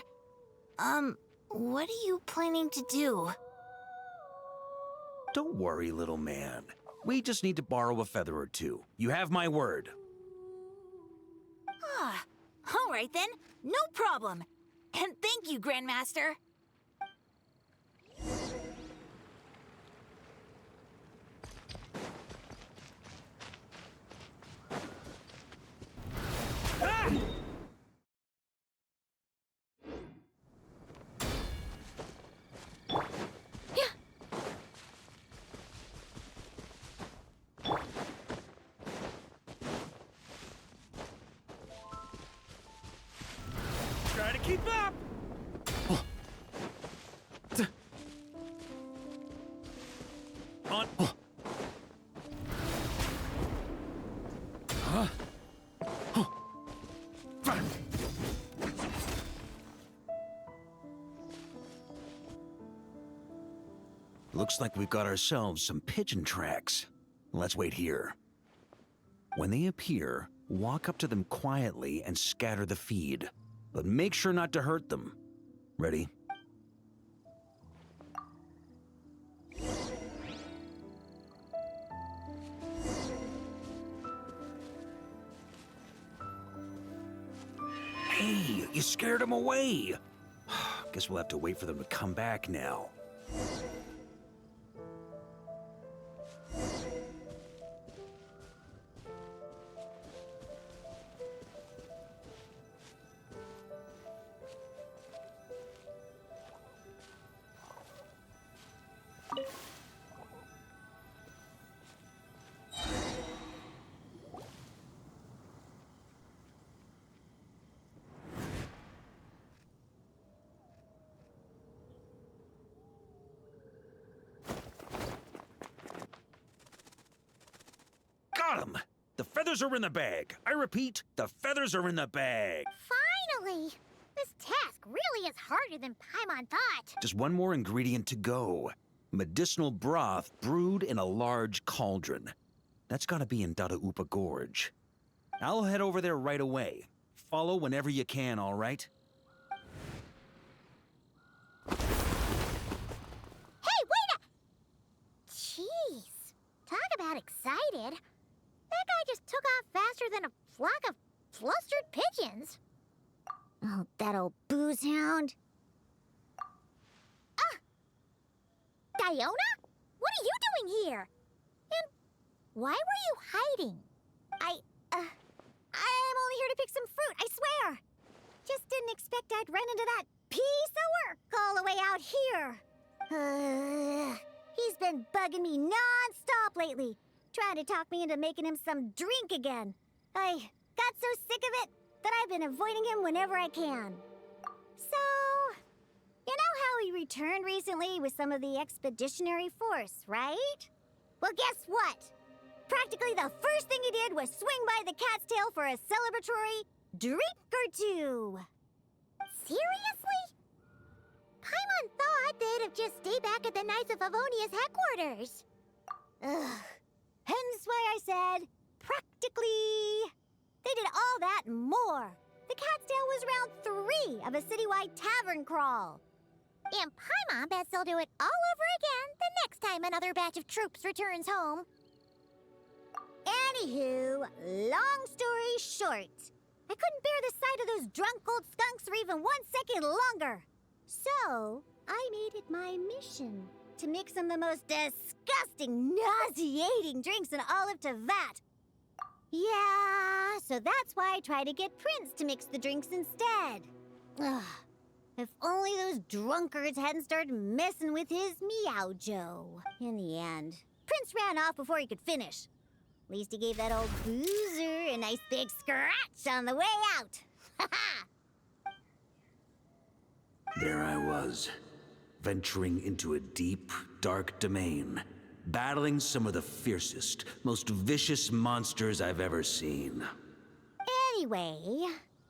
what are you planning to do? Don't worry, little man. We just need to borrow a feather or two. You have my word. All right then, no problem. And thank you, Grandmaster. Try to keep up! On. Looks like we've got ourselves some pigeon tracks. Let's wait here. When they appear, walk up to them quietly and scatter the feed. But make sure not to hurt them. Ready? Hey, you scared them away. Guess we'll have to wait for them to come back now. Got 'em! The feathers are in the bag. I repeat, the feathers are in the bag. Finally! This task really is harder than Paimon thought. Just one more ingredient to go. Medicinal broth brewed in a large cauldron. That's gotta be in Dadaupa Gorge. I'll head over there right away. Follow whenever you can, all right? Hey, wait a... Jeez. Talk about excited. That guy just took off faster than a flock of flustered pigeons. Oh, that old booze hound. Diona? What are you doing here? And why were you hiding? I'm only here to pick some fruit, I swear. Just didn't expect I'd run into that piece of work all the way out here. He's been bugging me non-stop lately, trying to talk me into making him some drink again. I got so sick of it that I've been avoiding him whenever I can. So, you know how he returned recently with some of the expeditionary force, right? Well, guess what? Practically the first thing he did was swing by the cat's tail for a celebratory drink or two. Seriously? Paimon thought they'd have just stayed back at the Knights of Favonia's headquarters. Ugh. Hence why I said, practically. They did all that and more. The cat's tail was round 3 of a citywide tavern crawl. And Paimon bets they'll do it all over again the next time another batch of troops returns home. Anywho, long story short, I couldn't bear the sight of those drunk old skunks for even 1 second longer. So, I made it my mission to mix some of the most disgusting, nauseating drinks in all of Tevat. Yeah, so that's why I tried to get Prince to mix the drinks instead. Ugh. If only those drunkards hadn't started messing with his Meow Joe. In the end, Prince ran off before he could finish. At least he gave that old boozer a nice big scratch on the way out. Ha ha! There I was, venturing into a deep, dark domain, battling some of the fiercest, most vicious monsters I've ever seen. Anyway,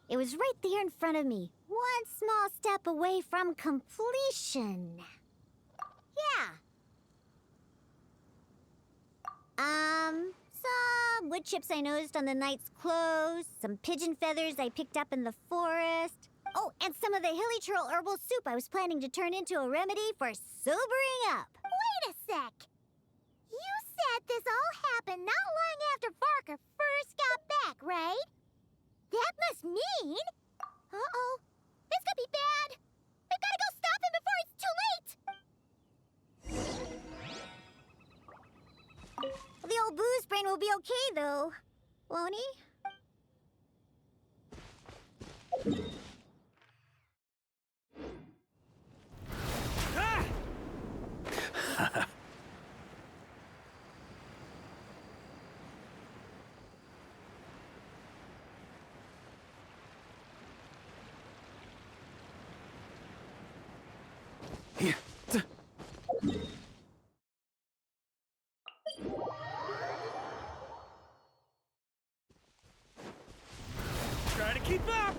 it was right there in front of me, one small step away from completion. Yeah. Some wood chips I noticed on the knight's clothes, some pigeon feathers I picked up in the forest. Oh, and some of the hilly churl herbal soup I was planning to turn into a remedy for sobering up. Wait a sec. You said this all happened not long after Varka first got back, right? That must mean... Uh-oh. This could be bad. We've got to go stop him before it's too late. The old booze brain will be okay, though. Won't he? Try to keep up!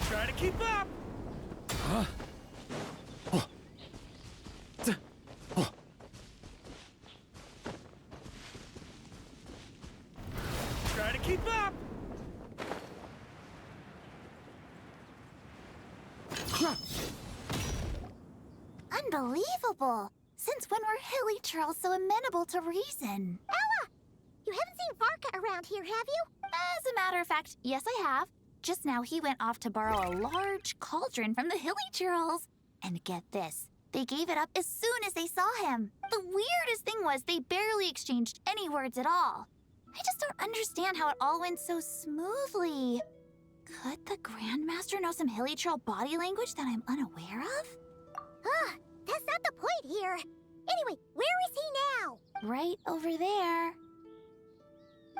Try to keep up! Huh? Try to keep up! Unbelievable! Since when were hilly churls so amenable to reason? Ella! You haven't seen Varka around here, have you? As a matter of fact, yes, I have. Just now he went off to borrow a large cauldron from the hilly churls. And get this, they gave it up as soon as they saw him. The weirdest thing was they barely exchanged any words at all. I just don't understand how it all went so smoothly. Could the Grandmaster know some hilly churl body language that I'm unaware of? That's not the point here. Anyway, where is he now? Right over there.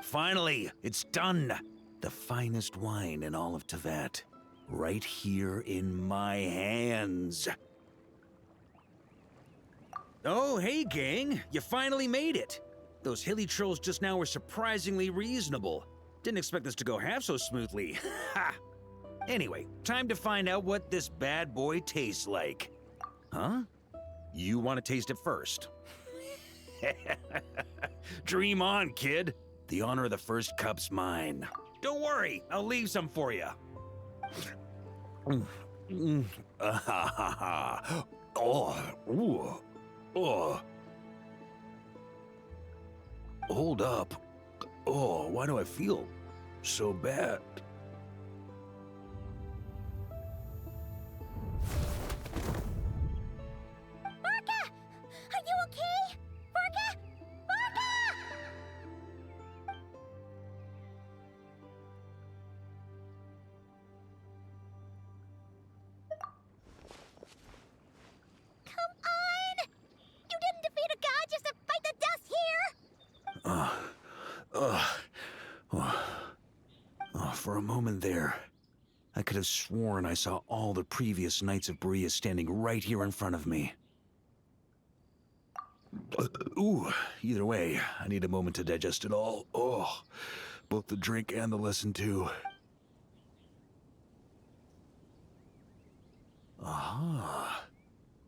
Finally, it's done. The finest wine in all of Teyvat. Right here in my hands. Oh, hey, gang. You finally made it. Those hilly trolls just now were surprisingly reasonable. Didn't expect this to go half so smoothly. Ha! Anyway, time to find out what this bad boy tastes like. Huh? You want to taste it first? Dream on, kid. The honor of the first cup's mine. Don't worry, I'll leave some for you. Oh. Hold up. Oh, why do I feel so bad? Varka! Are you okay? Varka! Varka! Come on! You didn't defeat a god just to fight the dust here! For a moment there, I could have sworn I saw all the previous Knights of Berea standing right here in front of me. Either way, I need a moment to digest it all. Oh, both the drink and the lesson too. Aha.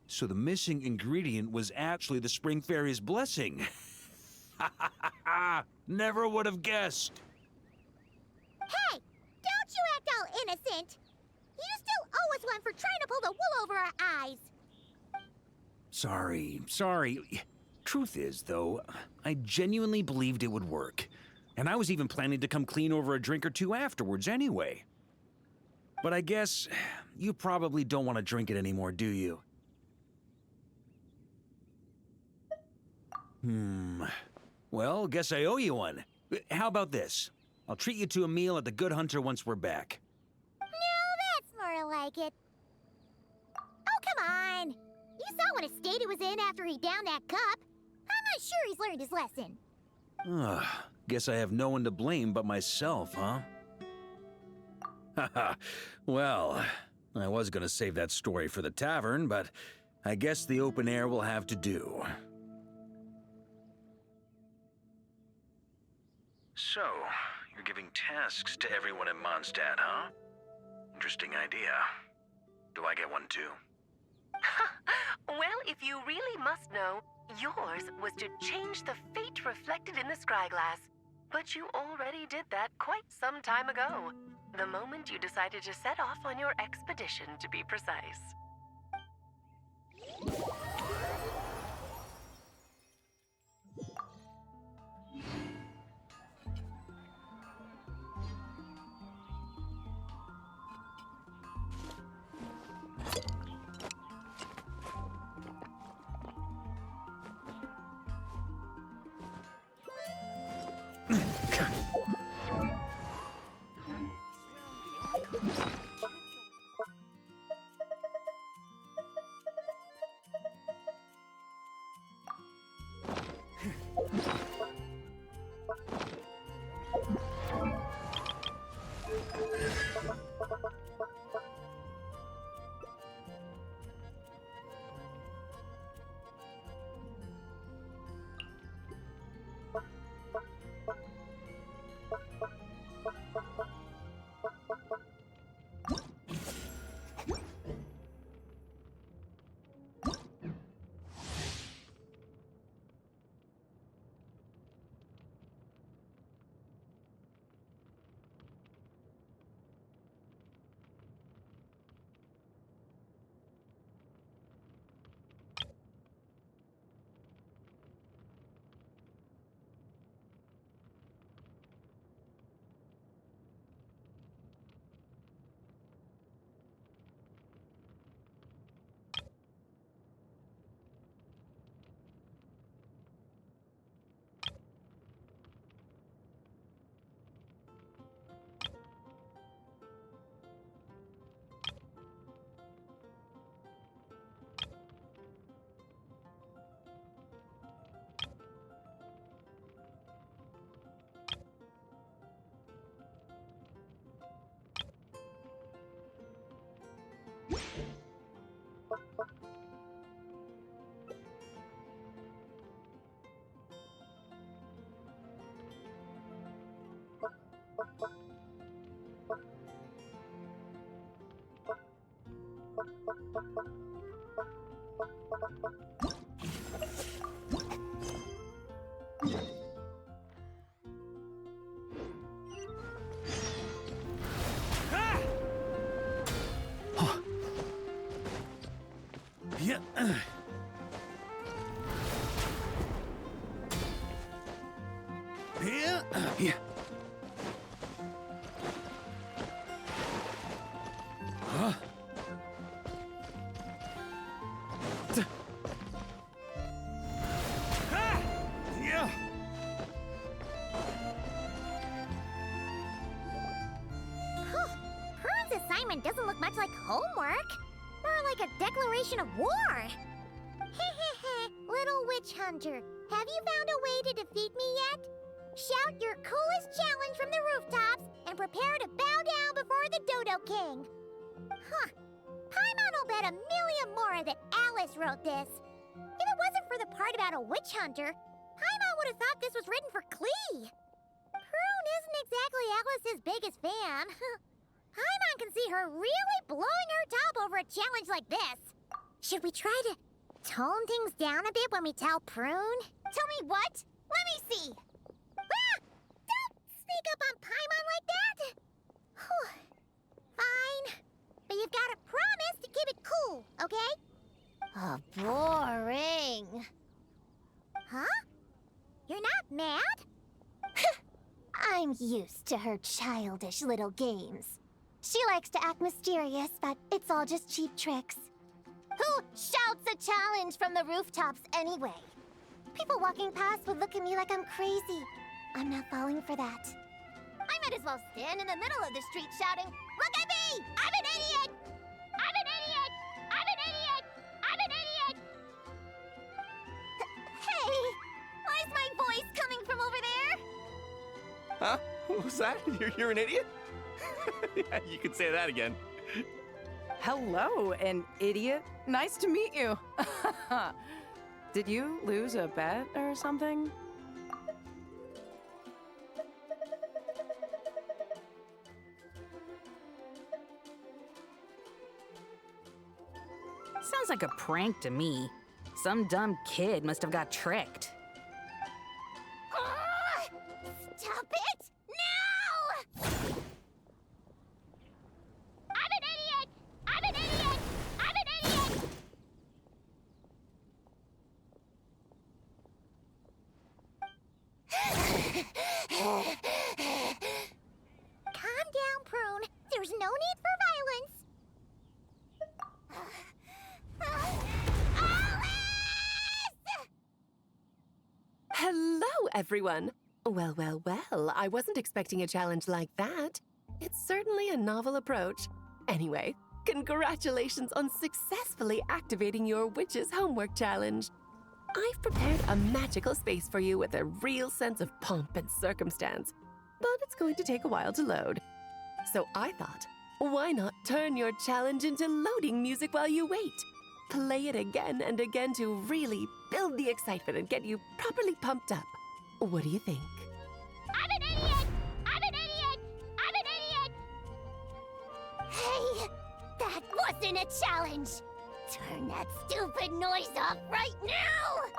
So the missing ingredient was actually the Spring Fairy's blessing. Never would have guessed. Hey! Don't you act all innocent! You still owe us one for trying to pull the wool over our eyes! Sorry. Truth is, though, I genuinely believed it would work. And I was even planning to come clean over a drink or two afterwards anyway. But I guess you probably don't want to drink it anymore, do you? Well, guess I owe you one. How about this? I'll treat you to a meal at the Good Hunter once we're back. No, that's more like it. on! You saw what a state he was in after he downed that cup. I'm not sure he's learned his lesson. Ugh, guess I have no one to blame but myself, huh? Haha, well, I was gonna save that story for the tavern, but I guess the open air will have to do. So, you're giving tasks to everyone in Mondstadt, huh? Interesting idea. Do I get one too? Well, if you really must know, yours was to change the fate reflected in the scryglass. But you already did that quite some time ago. The moment you decided to set off on your expedition, to be precise. Yeah. Yeah. Huh? Yeah. Prune's assignment doesn't look much like homework. More like a declaration of war. Little witch hunter, have you found a way to defeat me yet? Shout your coolest challenge from the rooftops and prepare to bow down before the Dodo King. Huh. Paimon will bet $1 million more that Alice wrote this. If it wasn't for the part about a witch hunter, Paimon would have thought this was written for Klee. Prune isn't exactly Alice's biggest fan. Paimon can see her really blowing her top over a challenge like this. Should we try to tone things down a bit when we tell Prune? Tell me what? Let me see. Ah! Don't sneak up on Paimon like that. Whew. Fine. But you've got to promise to keep it cool, okay? Oh, boring. Huh? You're not mad? I'm used to her childish little games. She likes to act mysterious, but it's all just cheap tricks. Who shouts a challenge from the rooftops anyway? People walking past would look at me like I'm crazy. I'm not falling for that. I might as well stand in the middle of the street shouting, "Look at me! I'm an idiot! I'm an idiot! I'm an idiot! I'm What was that? You're an idiot? Yeah, you could say that again. Hello, an idiot. Nice to meet you. Did you lose a bet or something? Sounds like a prank to me. Some dumb kid must have got tricked. Stop it! Now! I'm an idiot! I'm an idiot! I'm an idiot! Calm down, Prune. There's no need for violence. Hello, everyone. Well, well, well, I wasn't expecting a challenge like that. It's certainly a novel approach. Anyway, congratulations on successfully activating your witch's homework challenge. I've prepared a magical space for you with a real sense of pomp and circumstance, but it's going to take a while to load. So I thought, why not turn your challenge into loading music while you wait? Play it again and again to really build the excitement and get you properly pumped up. What do you think? I'm an idiot! I'm an idiot! I'm an idiot! Hey, that wasn't a challenge! Turn that stupid noise off right now!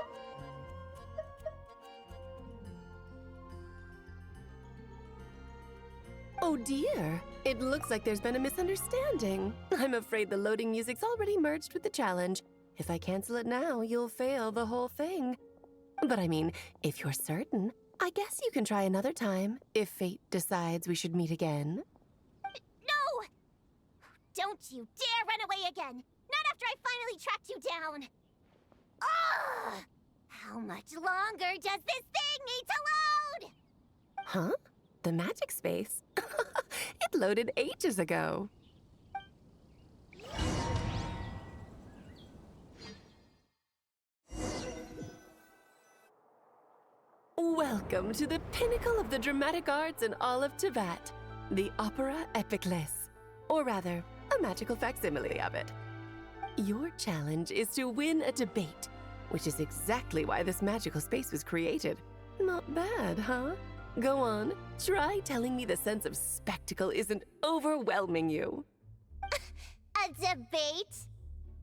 Oh dear, it looks like there's been a misunderstanding. I'm afraid the loading music's already merged with the challenge. If I cancel it now, you'll fail the whole thing. But I mean, if you're certain, I guess you can try another time, if fate decides we should meet again. No! Don't you dare run away again! Not after I finally tracked you down! Ugh! How much longer does this thing need to load? Huh? The magic space? It loaded ages ago. Welcome to the pinnacle of the dramatic arts in all of Tibet, the Opera Epiclese, or rather, a magical facsimile of it. Your challenge is to win a debate, which is exactly why this magical space was created. Not bad, huh? Go on, try telling me the sense of spectacle isn't overwhelming you. A debate?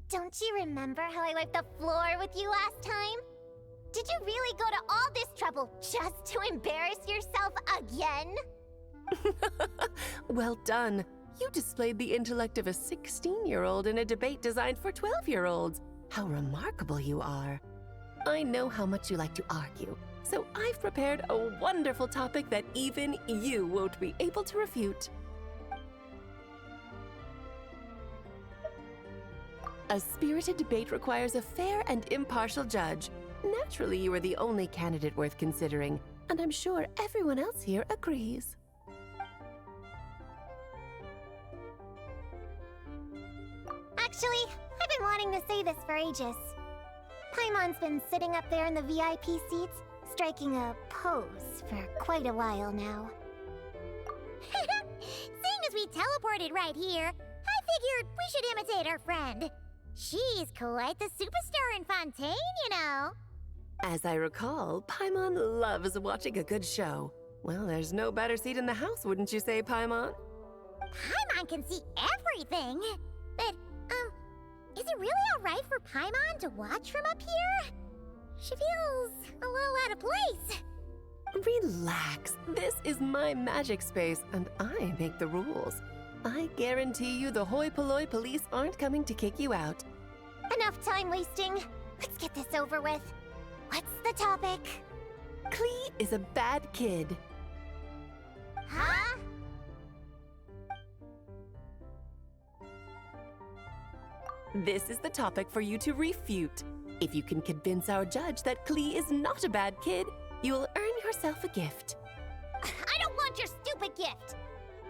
Don't you remember how I wiped the floor with you last time? Did you really go to all this trouble just to embarrass yourself again? Well done. You displayed the intellect of a 16-year-old in a debate designed for 12-year-olds. How remarkable you are. I know how much you like to argue, so I've prepared a wonderful topic that even you won't be able to refute. A spirited debate requires a fair and impartial judge. Naturally, you are the only candidate worth considering, and I'm sure everyone else here agrees. Actually, I've been wanting to say this for ages. Paimon's been sitting up there in the VIP seats, striking a pose for quite a while now. Seeing as we teleported right here, I figured we should imitate our friend. She's quite the superstar in Fontaine, you know. As I recall, Paimon loves watching a good show. Well, there's no better seat in the house, wouldn't you say, Paimon? Paimon can see everything. But, is it really alright for Paimon to watch from up here? She feels a little out of place. Relax. This is my magic space, and I make the rules. I guarantee you the hoi polloi police aren't coming to kick you out. Enough time wasting. Let's get this over with. What's the topic? Klee is a bad kid. Huh? This is the topic for you to refute. If you can convince our judge that Klee is not a bad kid, you'll earn yourself a gift. I don't want your stupid gift.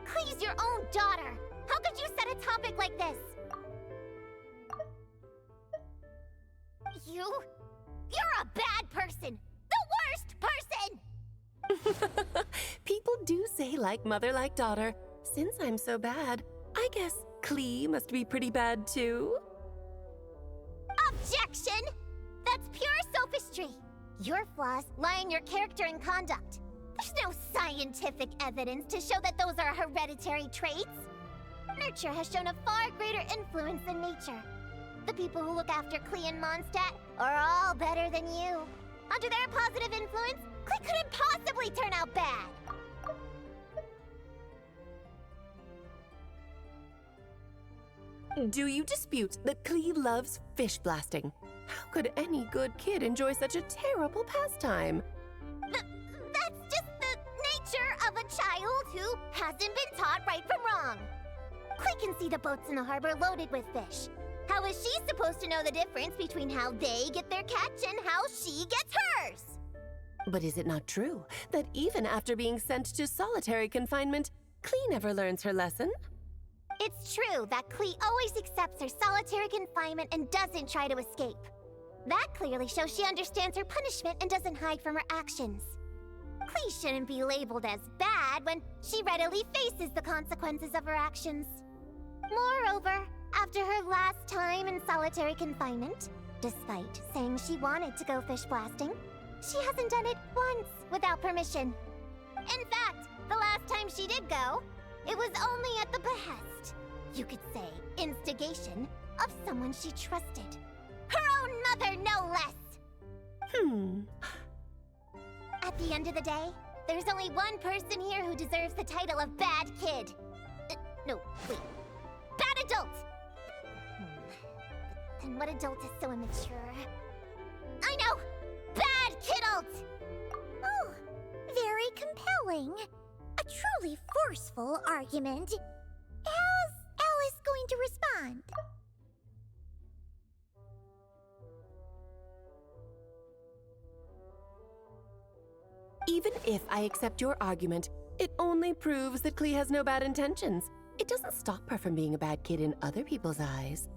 Klee's your own daughter. How could you set a topic like this? You're a bad person. The worst person! People do say like mother like daughter. Since I'm so bad, I guess Klee must be pretty bad too. Objection! That's pure sophistry. Your flaws lie in your character and conduct. There's no scientific evidence to show that those are hereditary traits. Nurture has shown a far greater influence than nature. The people who look after Klee and Mondstadt are all better than you. Under their positive influence, Klee couldn't possibly turn out bad. Do you dispute that Klee loves fish blasting? How could any good kid enjoy such a terrible pastime? That's just the nature of a child who hasn't been taught right from wrong. Klee can see the boats in the harbor loaded with fish. How is she supposed to know the difference between how they get their catch and how she gets hers? But is it not true that even after being sent to solitary confinement, Klee never learns her lesson? It's true that Klee always accepts her solitary confinement and doesn't try to escape. That clearly shows she understands her punishment and doesn't hide from her actions. Klee shouldn't be labeled as bad when she readily faces the consequences of her actions. Moreover, after her last time in solitary confinement, despite saying she wanted to go fish blasting, she hasn't done it once without permission. In fact, the last time she did go, it was only at the behest, you could say instigation, of someone she trusted. Her own mother, no less! At the end of the day, there's only one person here who deserves the title of bad kid. No, wait. Bad adult! Then what adult is so immature? I know! Bad kidult! Oh, very compelling. A truly forceful argument. How's Alice going to respond? Even if I accept your argument, it only proves that Klee has no bad intentions. It doesn't stop her from being a bad kid in other people's eyes.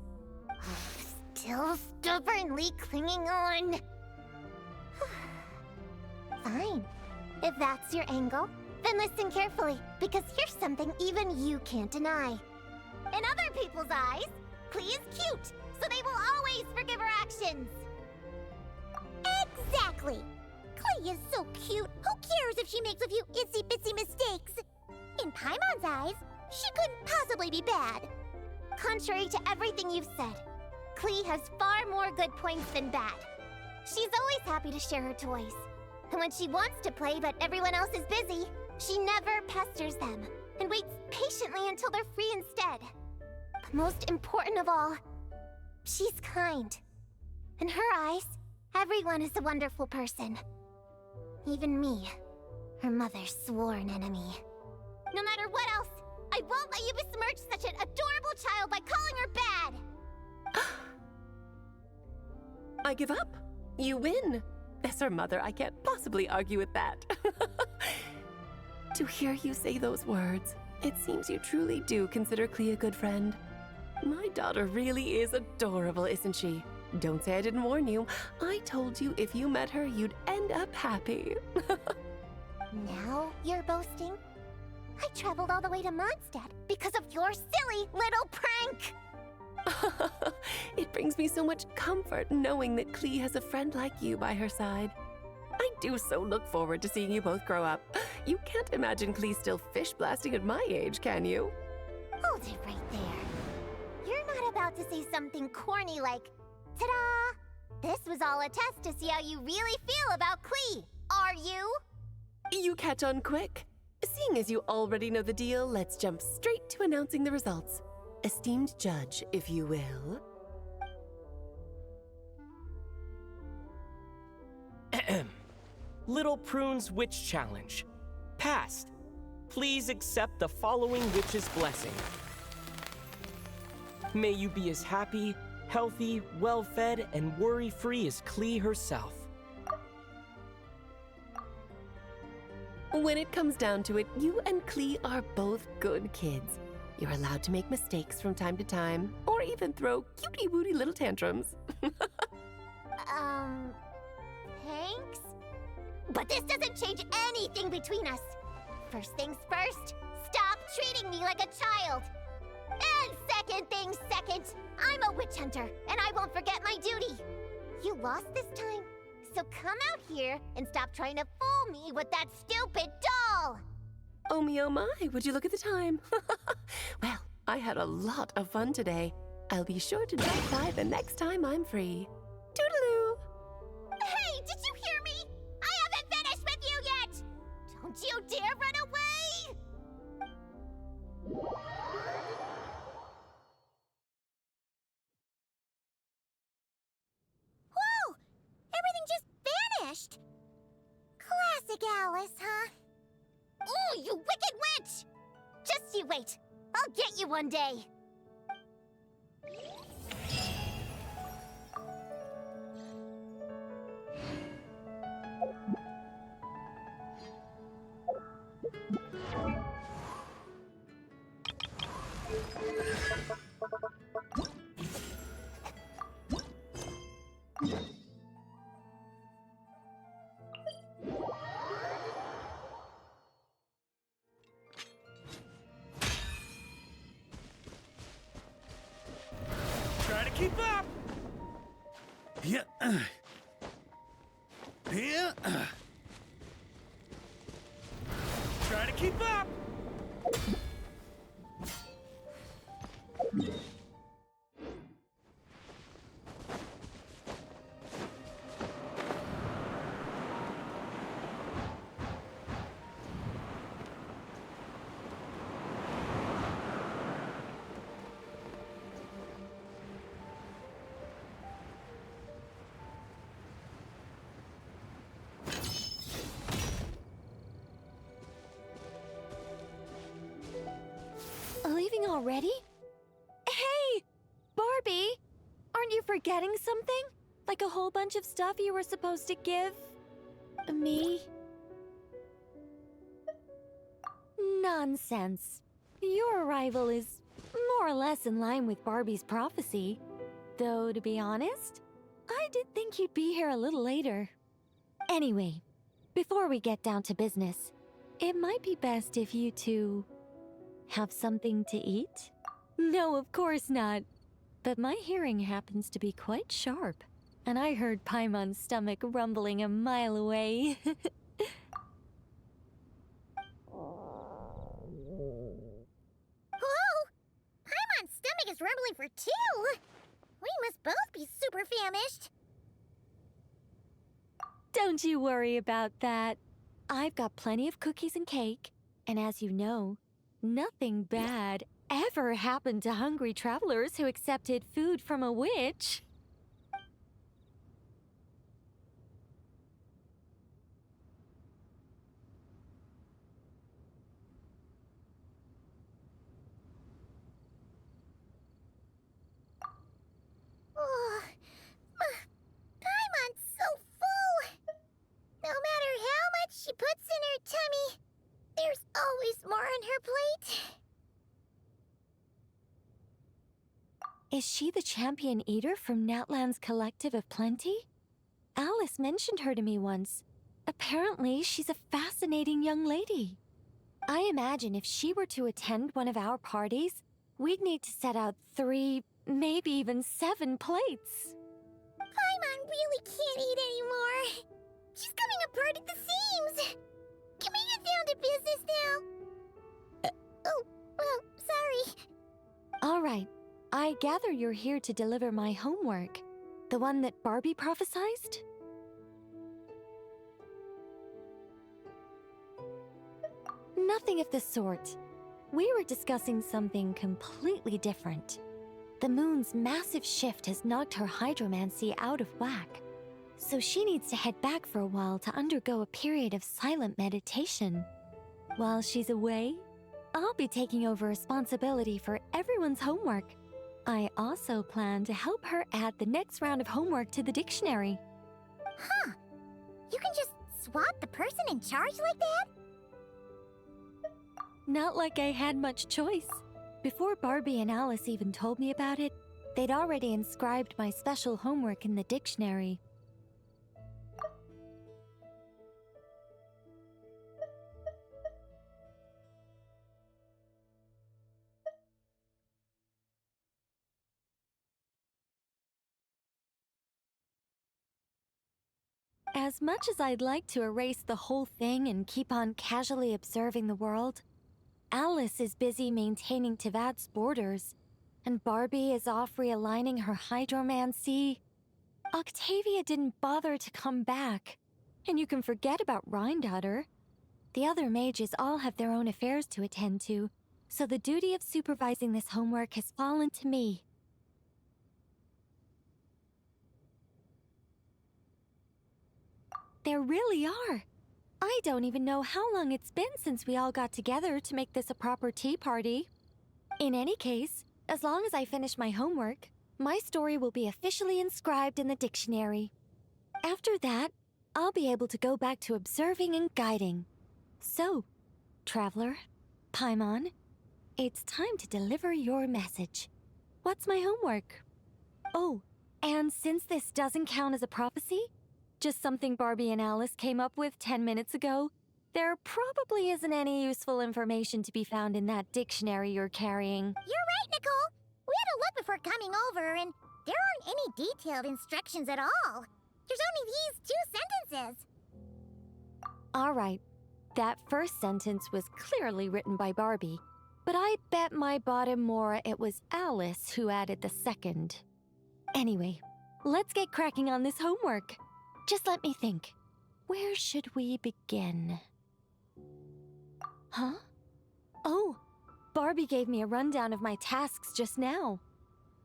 Still stubbornly clinging on. Fine. If that's your angle, then listen carefully, because here's something even you can't deny. In other people's eyes, Klee is cute, so they will always forgive her actions. Exactly! Klee is so cute, who cares if she makes a few itsy-bitsy mistakes? In Paimon's eyes, she couldn't possibly be bad. Contrary to everything you've said, Klee has far more good points than bad. She's always happy to share her toys. And when she wants to play but everyone else is busy, she never pesters them and waits patiently until they're free instead. But most important of all, she's kind. In her eyes, everyone is a wonderful person. Even me, her mother's sworn enemy. No matter what else, I won't let you besmirch such an adorable child by calling her bad! I give up. You win. As her mother, I can't possibly argue with that. To hear you say those words, it seems you truly do consider Klee a good friend. My daughter really is adorable, isn't she? Don't say I didn't warn you. I told you if you met her, you'd end up happy. Now you're boasting? I traveled all the way to Mondstadt because of your silly little prank! It brings me so much comfort knowing that Klee has a friend like you by her side. I do so look forward to seeing you both grow up. You can't imagine Klee still fish blasting at my age, can you? Hold it right there. You're not about to say something corny like, ta-da! This was all a test to see how you really feel about Klee, are you? You catch on quick. Seeing as you already know the deal, let's jump straight to announcing the results. Esteemed judge, if you will. Little Prune's Witch Challenge. Passed. Please accept the following witch's blessing. May you be as happy, healthy, well-fed, and worry-free as Klee herself. When it comes down to it, you and Klee are both good kids. You're allowed to make mistakes from time to time, or even throw cutie-wooty little tantrums. Thanks? But this doesn't change anything between us. First things first, stop treating me like a child. And second things second, I'm a witch hunter, and I won't forget my duty. You lost this time, so come out here and stop trying to fool me with that stupid doll. Oh me, oh my, would you look at the time? Well, I had a lot of fun today. I'll be sure to drop by the next time I'm free. Toodaloo! Hey, did you hear me? I haven't finished with you yet! Don't you dare run away! Whoa! Everything just vanished! Classic Alice, huh? Oh, you wicked witch! Just you wait. I'll get you one day. Try to keep up! Yeah. Yeah. Try to keep up! Leaving already? Hey! Barbie! Aren't you forgetting something? Like a whole bunch of stuff you were supposed to give me? Nonsense. Your arrival is more or less in line with Barbie's prophecy. Though, to be honest, I did think you'd be here a little later. Anyway, before we get down to business, it might be best if you two have something to eat? No, of course not. But my hearing happens to be quite sharp, and I heard Paimon's stomach rumbling a mile away. Whoa! Paimon's stomach is rumbling for two! We must both be super famished. Don't you worry about that. I've got plenty of cookies and cake, and as you know, nothing bad ever happened to hungry travelers who accepted food from a witch. Oh, Paimon's so full! No matter how much she puts in her tummy, there's always more on her plate. Is she the champion eater from Natlan's Collective of Plenty? Alice mentioned her to me once. Apparently, she's a fascinating young lady. I imagine if she were to attend one of our parties, we'd need to set out 3, maybe even 7 plates. Paimon really can't eat anymore. She's coming apart at the seams. Can we get down to business now? Oh, well, sorry. All right. I gather you're here to deliver my homework. The one that Barbie prophesied? Nothing of the sort. We were discussing something completely different. The moon's massive shift has knocked her hydromancy out of whack. So she needs to head back for a while to undergo a period of silent meditation. While she's away, I'll be taking over responsibility for everyone's homework. I also plan to help her add the next round of homework to the dictionary. Huh. You can just swap the person in charge like that? Not like I had much choice. Before Barbie and Alice even told me about it, they'd already inscribed my special homework in the dictionary. As much as I'd like to erase the whole thing and keep on casually observing the world, Alice is busy maintaining Tivad's borders, and Barbie is off realigning her hydromancy. Octavia didn't bother to come back, and you can forget about Rhindaughter. The other mages all have their own affairs to attend to, so the duty of supervising this homework has fallen to me. There really are. I don't even know how long it's been since we all got together to make this a proper tea party. In any case, as long as I finish my homework, my story will be officially inscribed in the dictionary. After that, I'll be able to go back to observing and guiding. So, Traveler, Paimon, it's time to deliver your message. What's my homework? Oh, and since this doesn't count as a prophecy, just something Barbie and Alice came up with 10 minutes ago, there probably isn't any useful information to be found in that dictionary you're carrying. You're right, Nicole. We had a look before coming over, and there aren't any detailed instructions at all. There's only these 2 sentences. All right. That first sentence was clearly written by Barbie, but I bet my bottom more it was Alice who added the second. Anyway, let's get cracking on this homework. Just let me think. Where should we begin? Huh? Oh, Barbie gave me a rundown of my tasks just now.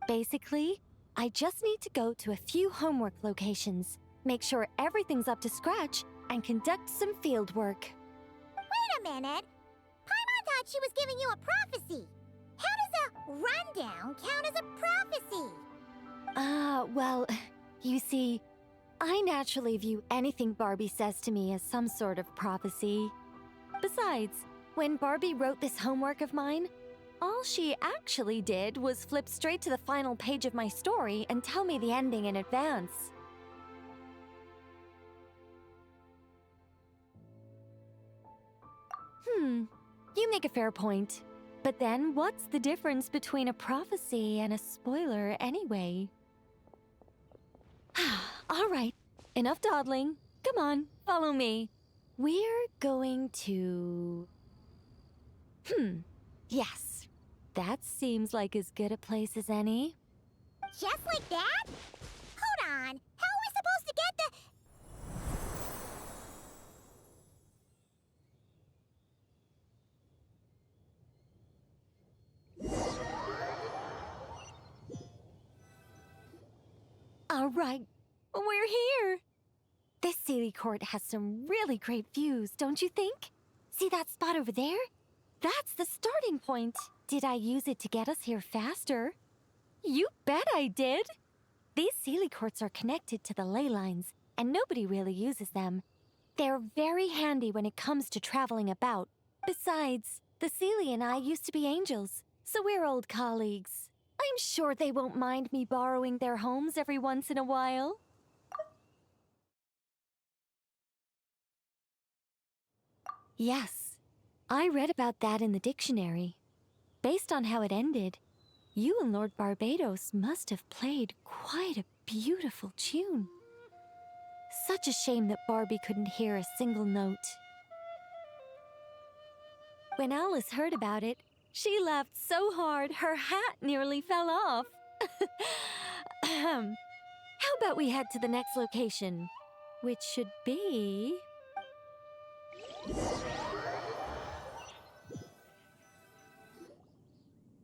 Basically, I just need to go to a few homework locations, make sure everything's up to scratch, and conduct some field work. Wait a minute. Paimon thought she was giving you a prophecy. How does a rundown count as a prophecy? Well, you see, I naturally view anything Barbie says to me as some sort of prophecy. Besides, when Barbie wrote this homework of mine, all she actually did was flip straight to the final page of my story and tell me the ending in advance. You make a fair point. But then, what's the difference between a prophecy and a spoiler anyway? All right, enough dawdling. Come on, follow me. We're going to... Yes, that seems like as good a place as any. Just like that? Hold on, how are we supposed to get the... All right, we're here. This Sealy Court has some really great views, don't you think? See that spot over there? That's the starting point. Did I use it to get us here faster? You bet I did. These Sealy Courts are connected to the ley lines, and nobody really uses them. They're very handy when it comes to traveling about. Besides, the Sealy and I used to be angels, so we're old colleagues. I'm sure they won't mind me borrowing their homes every once in a while. Yes, I read about that in the dictionary. Based on how it ended, you and Lord Barbados must have played quite a beautiful tune. Such a shame that Barbie couldn't hear a single note. When Alice heard about it, she laughed so hard her hat nearly fell off. How about we head to the next location, which should be...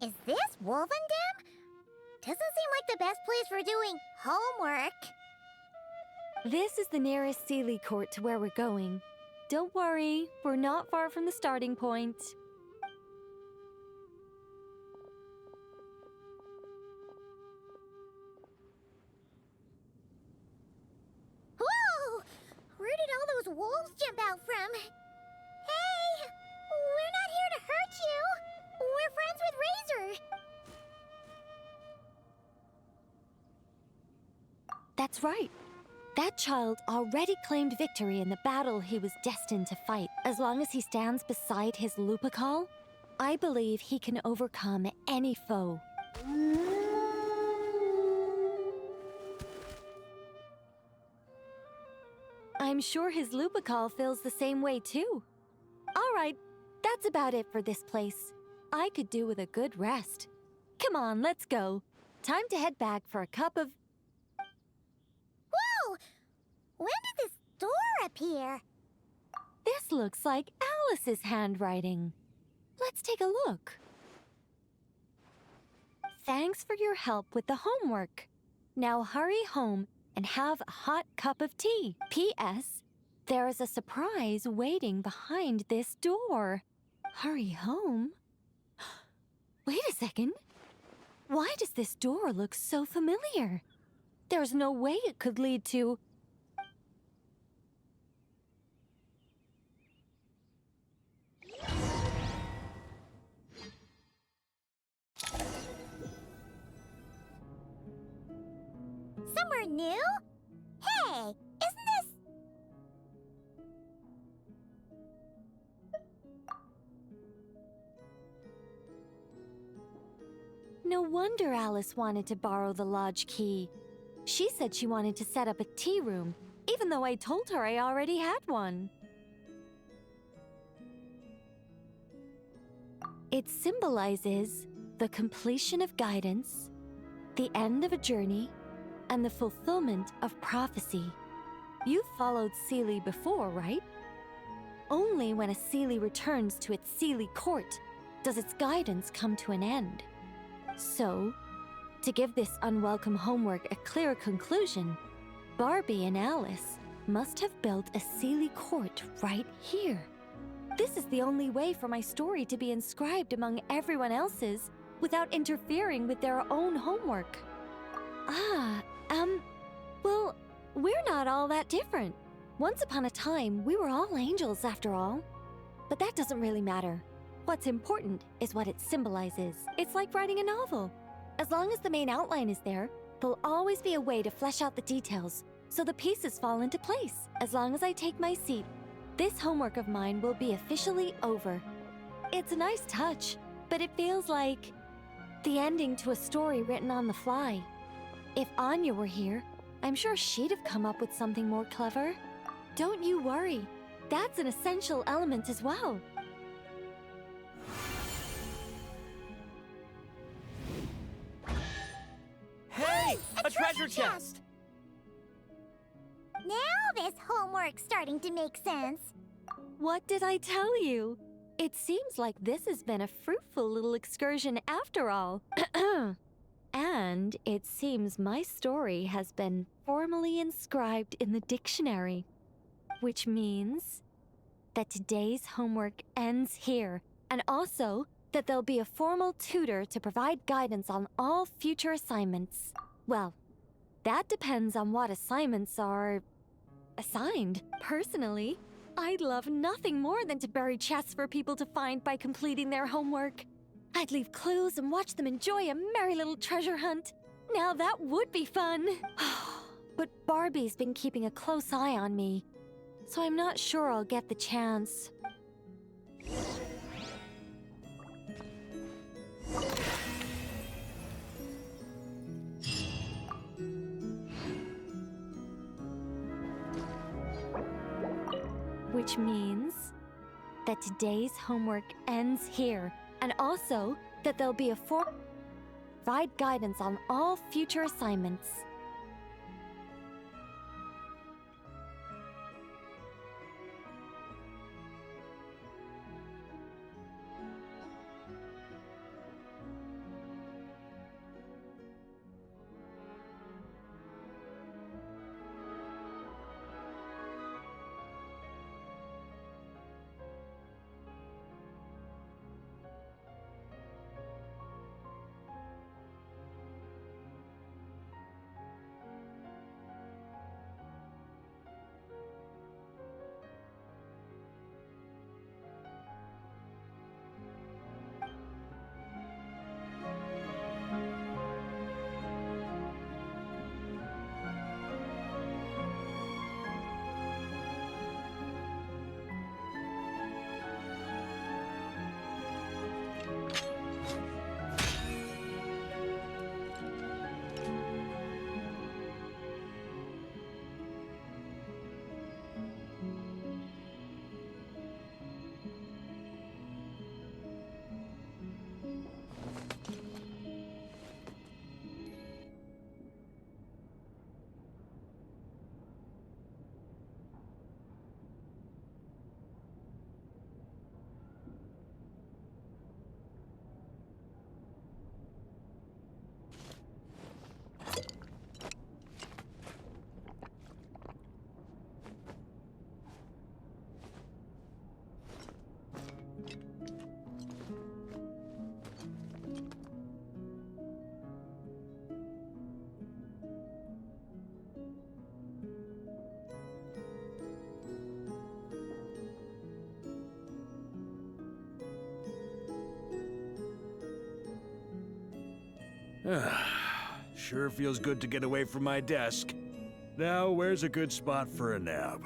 Is this Wolvendam? Doesn't seem like the best place for doing homework. This is the nearest Sealy Court to where we're going. Don't worry, we're not far from the starting point. Whoa! Where did all those wolves jump out from? Hey! We're not here to hurt you! We're friends with Razor! That's right. That child already claimed victory in the battle he was destined to fight. As long as he stands beside his Lupical, I believe he can overcome any foe. I'm sure his Lupical feels the same way too. All right, that's about it for this place. I could do with a good rest. Come on, let's go. Time to head back for a cup of... Whoa! When did this door appear? This looks like Alice's handwriting. Let's take a look. Thanks for your help with the homework. Now hurry home and have a hot cup of tea. P.S. There is a surprise waiting behind this door. Hurry home? Wait a second. Why does this door look so familiar? There's no way it could lead to... Somewhere new? Hey, isn't this... No wonder Alice wanted to borrow the lodge key. She said she wanted to set up a tea room, even though I told her I already had one. It symbolizes the completion of guidance, the end of a journey, and the fulfillment of prophecy. You've followed Seelie before, right? Only when a Seelie returns to its Seelie court does its guidance come to an end. So, to give this unwelcome homework a clear conclusion, Barbie and Alice must have built a Seelie court right here. This is the only way for my story to be inscribed among everyone else's without interfering with their own homework. Well, we're not all that different. Once upon a time, we were all angels after all. But that doesn't really matter. What's important is what it symbolizes. It's like writing a novel. As long as the main outline is there, there'll always be a way to flesh out the details, so the pieces fall into place. As long as I take my seat, this homework of mine will be officially over. It's a nice touch, but it feels like the ending to a story written on the fly. If Anya were here, I'm sure she'd have come up with something more clever. Don't you worry. That's an essential element as well. Hey! A treasure chest! Now this homework's starting to make sense. What did I tell you? It seems like this has been a fruitful little excursion after all. And it seems my story has been formally inscribed in the dictionary, which means that today's homework ends here, and also that there'll be a formal tutor to provide guidance on all future assignments. Well, that depends on what assignments are assigned. Personally, I'd love nothing more than to bury chests for people to find by completing their homework. I'd leave clues and watch them enjoy a merry little treasure hunt. Now that would be fun. But Barbie's been keeping a close eye on me, so I'm not sure I'll get the chance. Which means that today's homework ends here, and also that there'll be a provide guidance on all future assignments. Sure feels good to get away from my desk. Now, where's a good spot for a nap?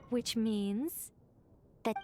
Which means that